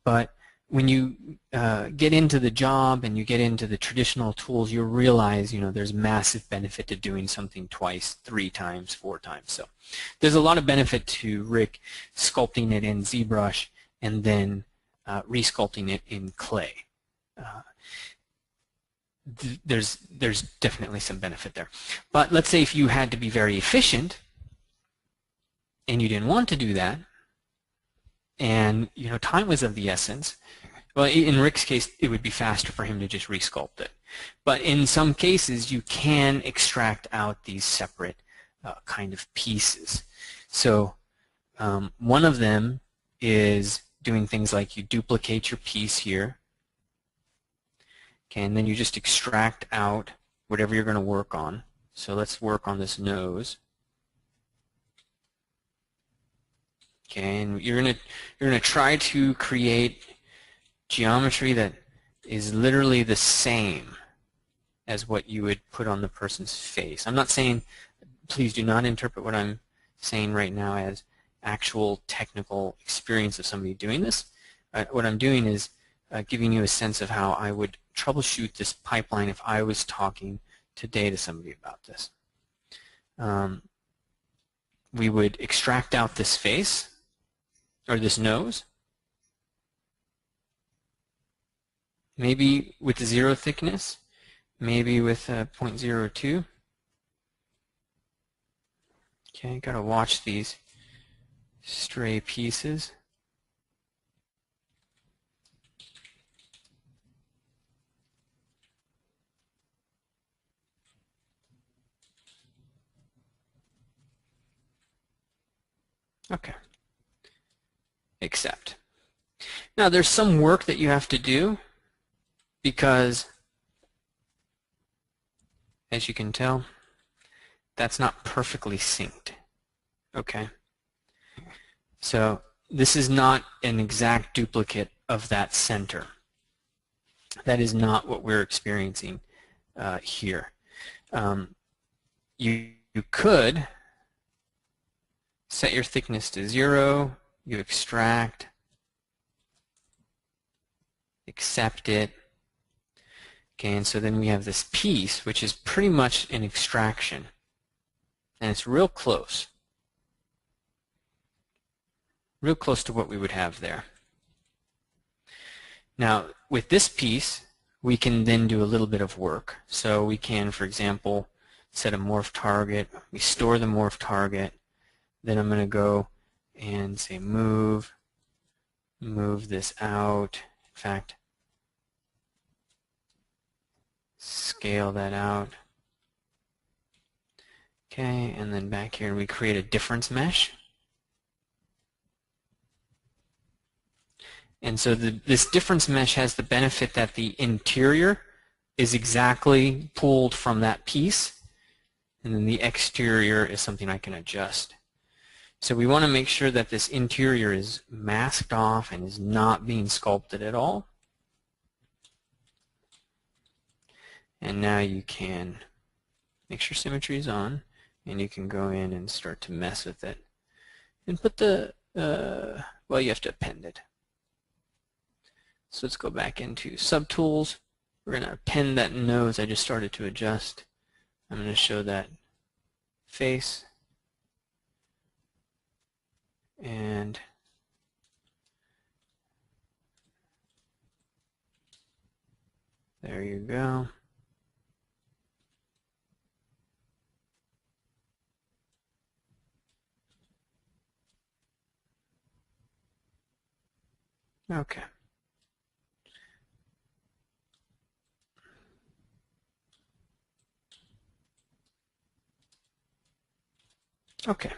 But when you get into the job and you get into the traditional tools, you'll realize, there's massive benefit to doing something twice, 3 times, 4 times. So there's a lot of benefit to Rick sculpting it in ZBrush and then resculpting it in clay. There's definitely some benefit there. But let's say if you had to be very efficient and you didn't want to do that, and time was of the essence. Well, in Rick's case, it would be faster for him to just resculpt it. But in some cases, you can extract out these separate kind of pieces. So one of them is doing things like you duplicate your piece here, okay, and then you just extract out whatever you're going to work on. So let's work on this nose. Okay, and you're gonna try to create geometry that is literally the same as what you would put on the person's face. I'm not saying, please do not interpret what I'm saying right now as actual technical experience of somebody doing this. What I'm doing is giving you a sense of how I would troubleshoot this pipeline if I was talking today to somebody about this. We would extract out this face, or this nose, maybe with 0 thickness, maybe with 0.02. Okay, gotta watch these stray pieces. Okay. Accept. Now there's some work that you have to do because, as you can tell, that's not perfectly synced. Okay? So this is not an exact duplicate of that center. That is not what we're experiencing here. You could set your thickness to 0, you extract, accept it, okay, and so then we have this piece which is pretty much an extraction, and it's real close to what we would have there. Now with this piece we can then do a little bit of work. So we can, for example, set a morph target, we store the morph target, then I'm going to go and say move this out. In fact, scale that out. Okay, and then back here we create a difference mesh. And so this difference mesh has the benefit that the interior is exactly pulled from that piece, and then the exterior is something I can adjust. So we want to make sure that this interior is masked off and is not being sculpted at all. And now you can make sure symmetry is on, and you can go in and start to mess with it. And put the, well, you have to append it. So let's go back into subtools. We're going to append that nose I just started to adjust. I'm going to show that face. And there you go. Okay. Okay.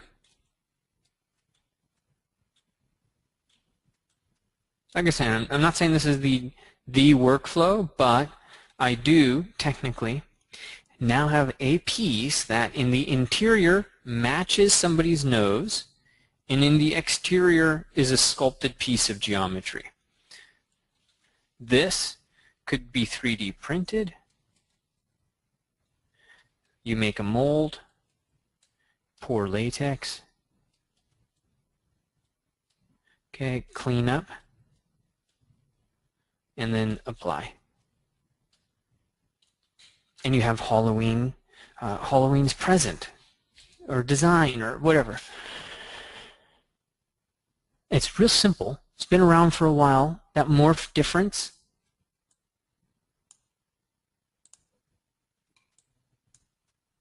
Like I said, I'm not saying this is the workflow, but I do technically now have a piece that in the interior matches somebody's nose, and in the exterior is a sculpted piece of geometry. This could be 3D printed. You make a mold, pour latex, okay, clean up, and then apply. And you have Halloween's present, or design, or whatever. It's real simple. It's been around for a while. That morph difference,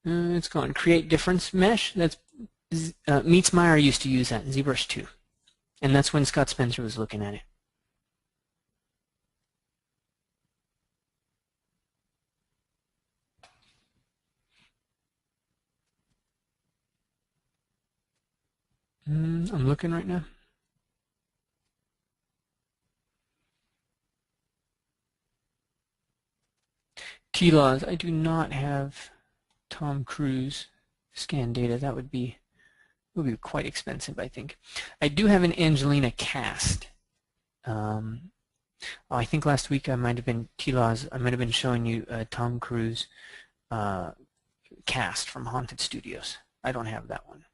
it's gone. Create difference mesh. That's Meetsmeyer used to use that in ZBrush 2, and that's when Scott Spencer was looking at it. I'm looking right now. T-laws. I do not have Tom Cruise scan data. That would be quite expensive, I think. I do have an Angelina cast. I think last week I might have been T-laws. I might have been showing you Tom Cruise cast from Haunted Studios. I don't have that one.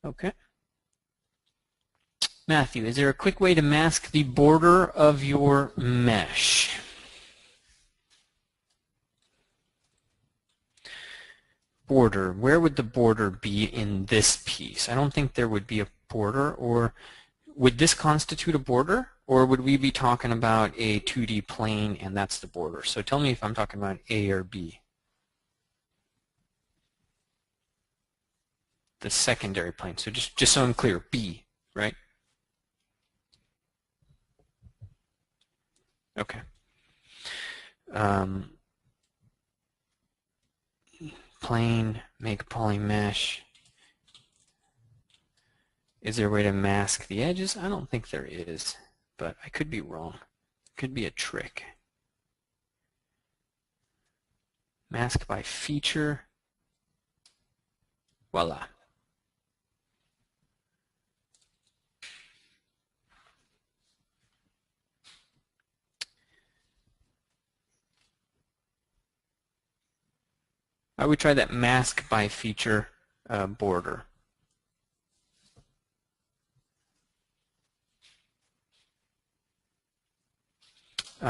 Okay. Matthew, is there a quick way to mask the border of your mesh? Border. Where would the border be in this piece? I don't think there would be a border. Or would this constitute a border? Or would we be talking about a 2D plane and that's the border? So tell me if I'm talking about A or B. The secondary plane. So just so I'm clear, B, right? Okay. Plane, make poly mesh. Is there a way to mask the edges? I don't think there is, but I could be wrong. It could be a trick. Mask by feature. Voila. I would try that mask by feature border.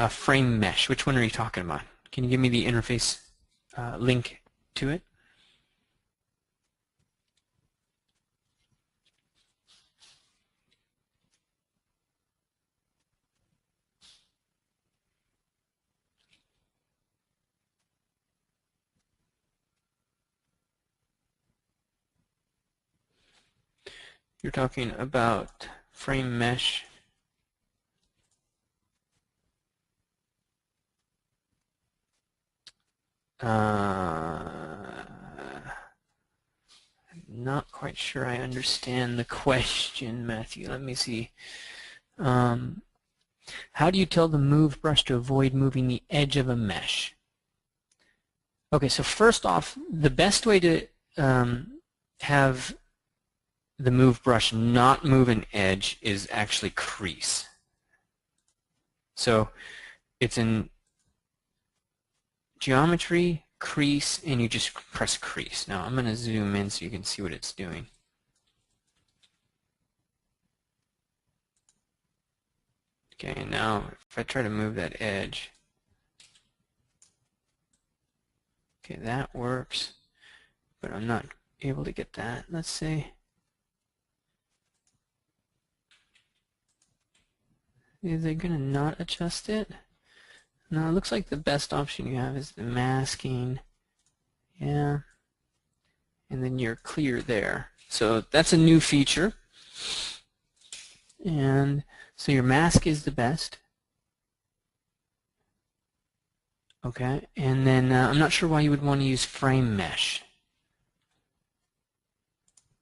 Frame mesh. Which one are you talking about? Can you give me the interface link to it? You're talking about frame mesh. I'm not quite sure I understand the question, Matthew. Let me see. How do you tell the move brush to avoid moving the edge of a mesh? Okay, so first off, the best way to have the move brush not move an edge is actually crease. So it's in geometry, crease, and you just press crease. Now I'm going to zoom in so you can see what it's doing. Okay, and now if I try to move that edge, okay, that works, but I'm not able to get that. Let's see. Is it going to not adjust it? No, it looks like the best option you have is the masking. Yeah. And then you're clear there. So that's a new feature. And so your mask is the best. Okay, and then I'm not sure why you would want to use frame mesh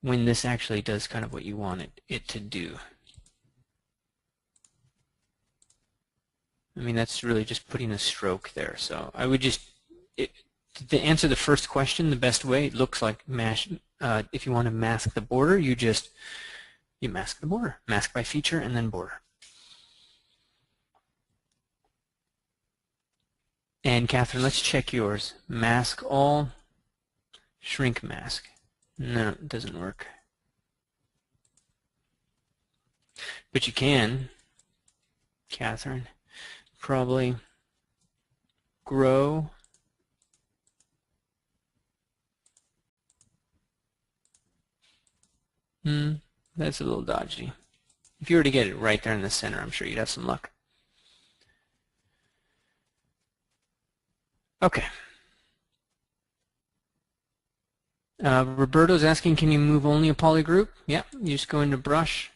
when this actually does kind of what you want it to do. I mean, that's really just putting a stroke there. So I would just, to answer the first question, the best way, it looks like mesh. If you want to mask the border, you mask the border. Mask by feature and then border. And Catherine, let's check yours. Mask all, shrink mask. No, it doesn't work. But you can, Catherine, probably grow. That's a little dodgy. If you were to get it right there in the center, I'm sure you'd have some luck. Okay. Roberto's asking, can you move only a poly group? Yeah, you just go into brush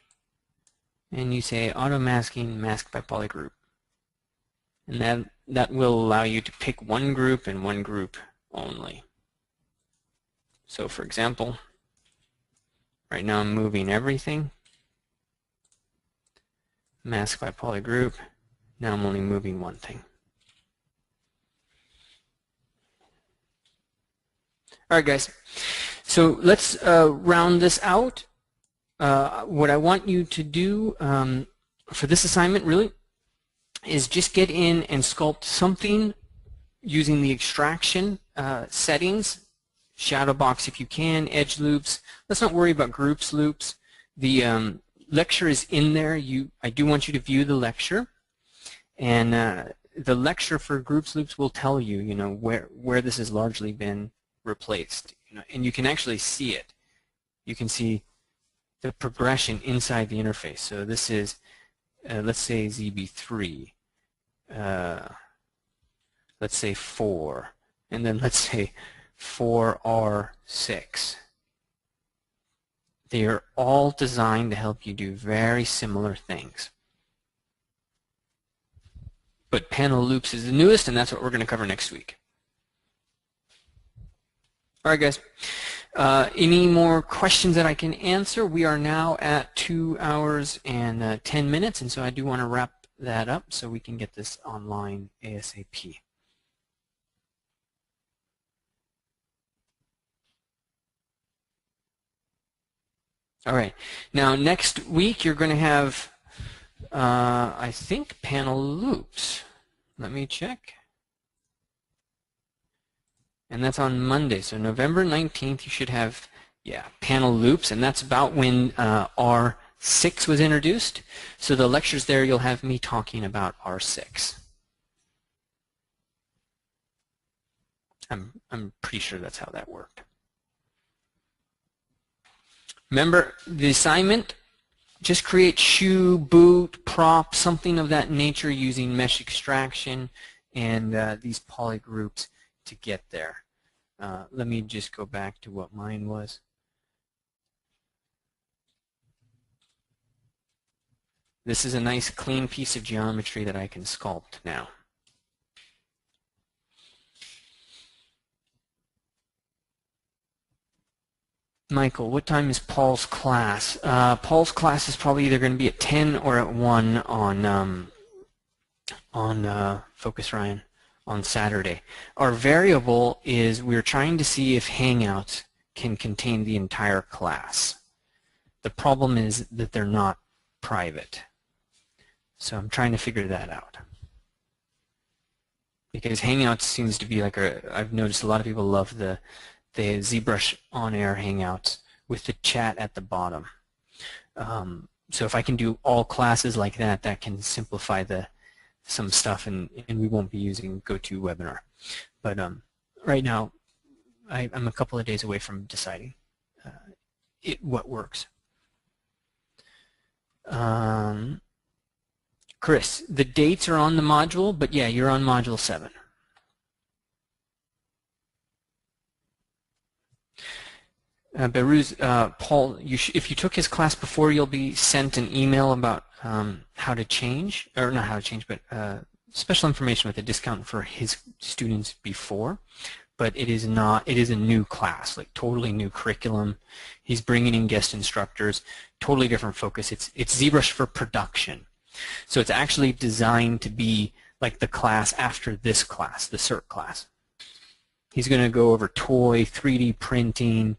and you say auto masking, mask by poly group. And that will allow you to pick one group and one group only. So for example, right now I'm moving everything. Mask by poly group. Now I'm only moving one thing. All right, guys. So let's round this out. What I want you to do for this assignment really is just get in and sculpt something using the extraction settings, shadow box if you can, edge loops. Let's not worry about groups loops. The lecture is in there. I do want you to view the lecture, and the lecture for groups loops will tell you, where this has largely been replaced, and you can actually see it. You can see the progression inside the interface. So this is, let's say ZB3, let's say 4, and then let's say 4R6. They are all designed to help you do very similar things. But panel loops is the newest, and that's what we're going to cover next week. All right, guys. Any more questions that I can answer? We are now at 2 hours and 10 minutes, and so I do want to wrap that up so we can get this online ASAP. All right. Now, next week you're going to have, I think, panel loops. Let me check. And that's on Monday. So November 19th, you should have, panel loops. And that's about when R6 was introduced. So the lectures there, you'll have me talking about R6. I'm pretty sure that's how that worked. Remember, the assignment, just create shoe, boot, prop, something of that nature using mesh extraction and these poly groups to get there. Let me just go back to what mine was. This is a nice clean piece of geometry that I can sculpt now. Michael, what time is Paul's class? Paul's class is probably either going to be at 10 or at 1 on Focus Ryan on Saturday. Our variable is we're trying to see if Hangouts can contain the entire class. The problem is that they're not private. So I'm trying to figure that out. Because Hangouts seems to be like I've noticed a lot of people love the ZBrush on-air Hangouts with the chat at the bottom. So if I can do all classes like that, that can simplify some stuff, and we won't be using GoToWebinar. But right now, I'm a couple of days away from deciding what works. Chris, the dates are on the module, but yeah, you're on module 7. Beruz, Paul, if you took his class before, you'll be sent an email about how to change, or not how to change, but special information with a discount for his students before, but it is not. It is a new class, like totally new curriculum. He's bringing in guest instructors, totally different focus. It's ZBrush for production, so it's actually designed to be like the class after this class, the CERT class. He's going to go over toy, 3D printing.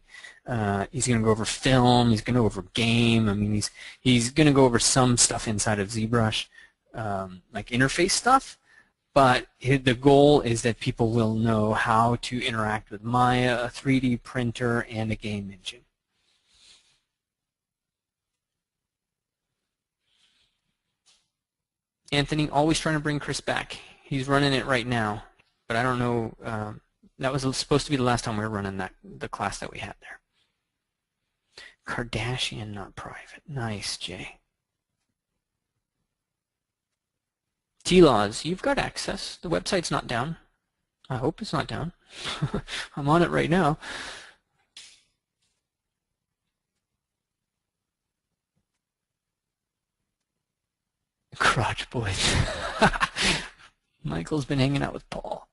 He's going to go over film. He's going to go over game. I mean, he's going to go over some stuff inside of ZBrush, like interface stuff. But the goal is that people will know how to interact with Maya, a 3D printer, and a game engine. Anthony, always trying to bring Chris back. He's running it right now, but I don't know. That was supposed to be the last time we were running the class that we had there. Kardashian, not private. Nice, Jay. T-Laws, you've got access. The website's not down. I hope it's not down. I'm on it right now. Crotch boys. Michael's been hanging out with Paul.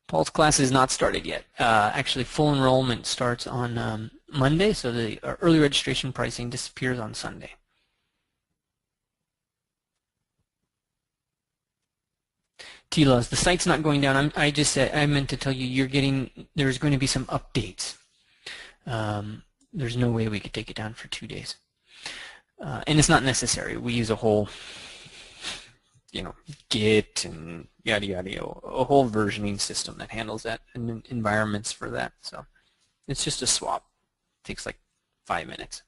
Paul's class is not started yet. Actually, full enrollment starts on Monday, so the early registration pricing disappears on Sunday. T-Laws, the site's not going down. I just said, I meant to tell you there's going to be some updates. There's no way we could take it down for 2 days. And it's not necessary. We use a whole, Git and yada yada, a whole versioning system that handles that and environments for that. So it's just a swap. It takes like 5 minutes.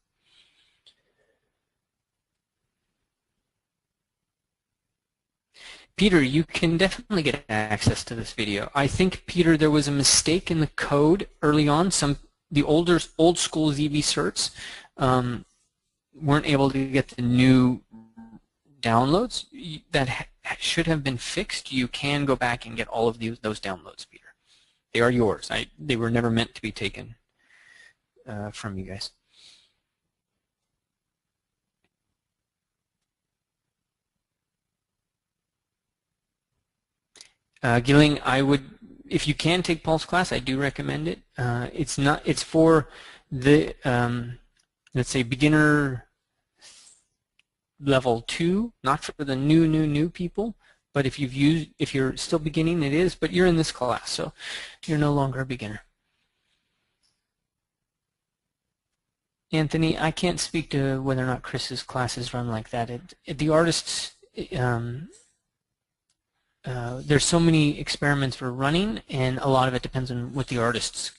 Peter, you can definitely get access to this video. I think, Peter, there was a mistake in the code early on. The old school ZB certs weren't able to get the new downloads. That should have been fixed. You can go back and get all of those downloads, Peter. They are yours. They were never meant to be taken from you guys. Gilling, if you can take Paul's class, I do recommend it. It's for the, let's say, beginner level 2, not for the new people. But if you're still beginning, it is. But you're in this class, so you're no longer a beginner. Anthony, I can't speak to whether or not Chris's classes run like that. The artists. There's so many experiments we're running, and a lot of it depends on what the artists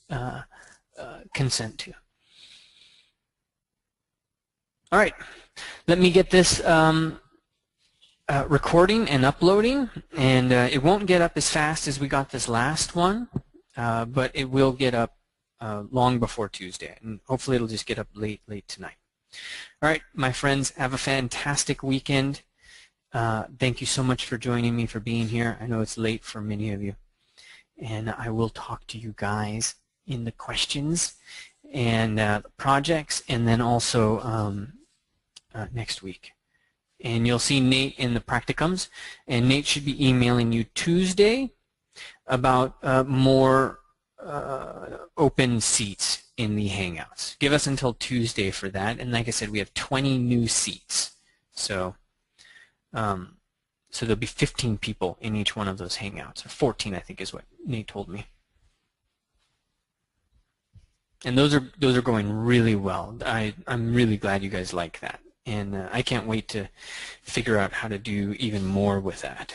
consent to. All right, let me get this recording and uploading, and it won't get up as fast as we got this last one, but it will get up long before Tuesday, and hopefully it'll just get up late tonight. All right, my friends, have a fantastic weekend. Thank you so much for joining me, for being here. I know it's late for many of you. And I will talk to you guys in the questions and the projects, and then also next week. And you'll see Nate in the practicums. And Nate should be emailing you Tuesday about more open seats in the Hangouts. Give us until Tuesday for that. And like I said, we have 20 new seats. So there'll be 15 people in each one of those Hangouts, or 14, I think, is what Nate told me. And those are going really well. I'm really glad you guys like that, and I can't wait to figure out how to do even more with that.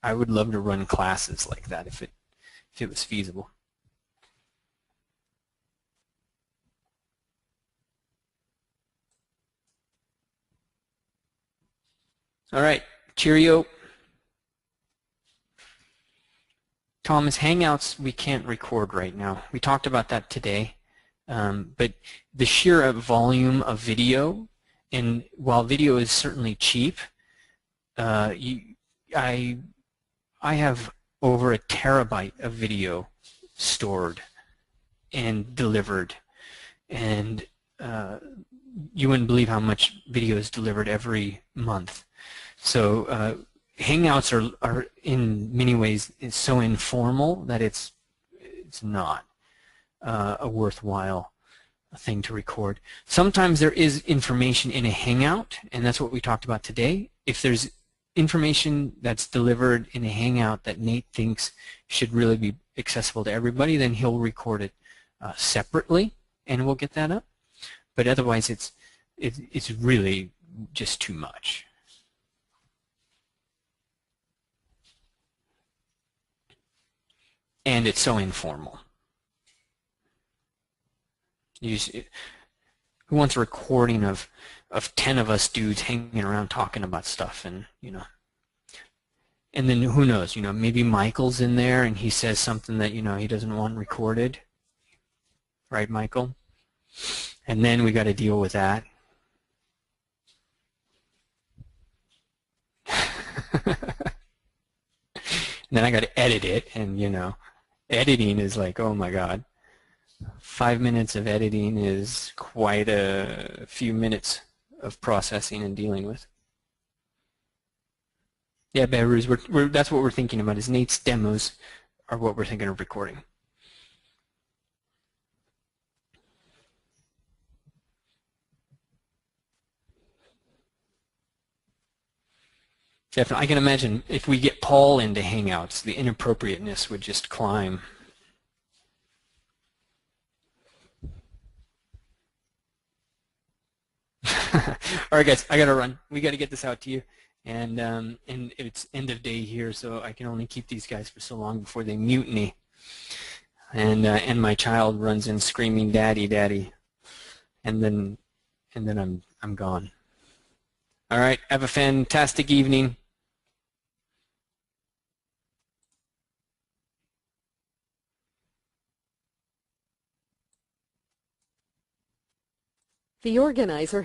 I would love to run classes like that if it was feasible. All right, cheerio. Thomas, Hangouts we can't record right now. We talked about that today, but the sheer volume of video, and while video is certainly cheap, I have over 1 terabyte of video stored and delivered, and you wouldn't believe how much video is delivered every month. So Hangouts are in many ways so informal that it's not a worthwhile thing to record. Sometimes there is information in a Hangout, and that's what we talked about today. If there's information that's delivered in a Hangout that Nate thinks should really be accessible to everybody, then he'll record it separately, and we'll get that up. But otherwise, it's really just too much. And it's so informal. Who wants a recording of 10 of us dudes hanging around talking about stuff, and and then who knows, maybe Michael's in there and he says something that he doesn't want recorded, right, Michael? And then we got to deal with that. And then I got to edit it, and editing is like, oh my God. 5 minutes of editing is quite a few minutes of processing and dealing with. Yeah, Behruz, that's what we're thinking about, is Nate's demos are what we're thinking of recording. Definitely. I can imagine if we get Paul into Hangouts, the inappropriateness would just climb. All right, guys, I got to run. We got to get this out to you. And it's end of day here, so I can only keep these guys for so long before they mutiny. And my child runs in screaming, "Daddy, Daddy," and then I'm gone. All right, have a fantastic evening. The organizer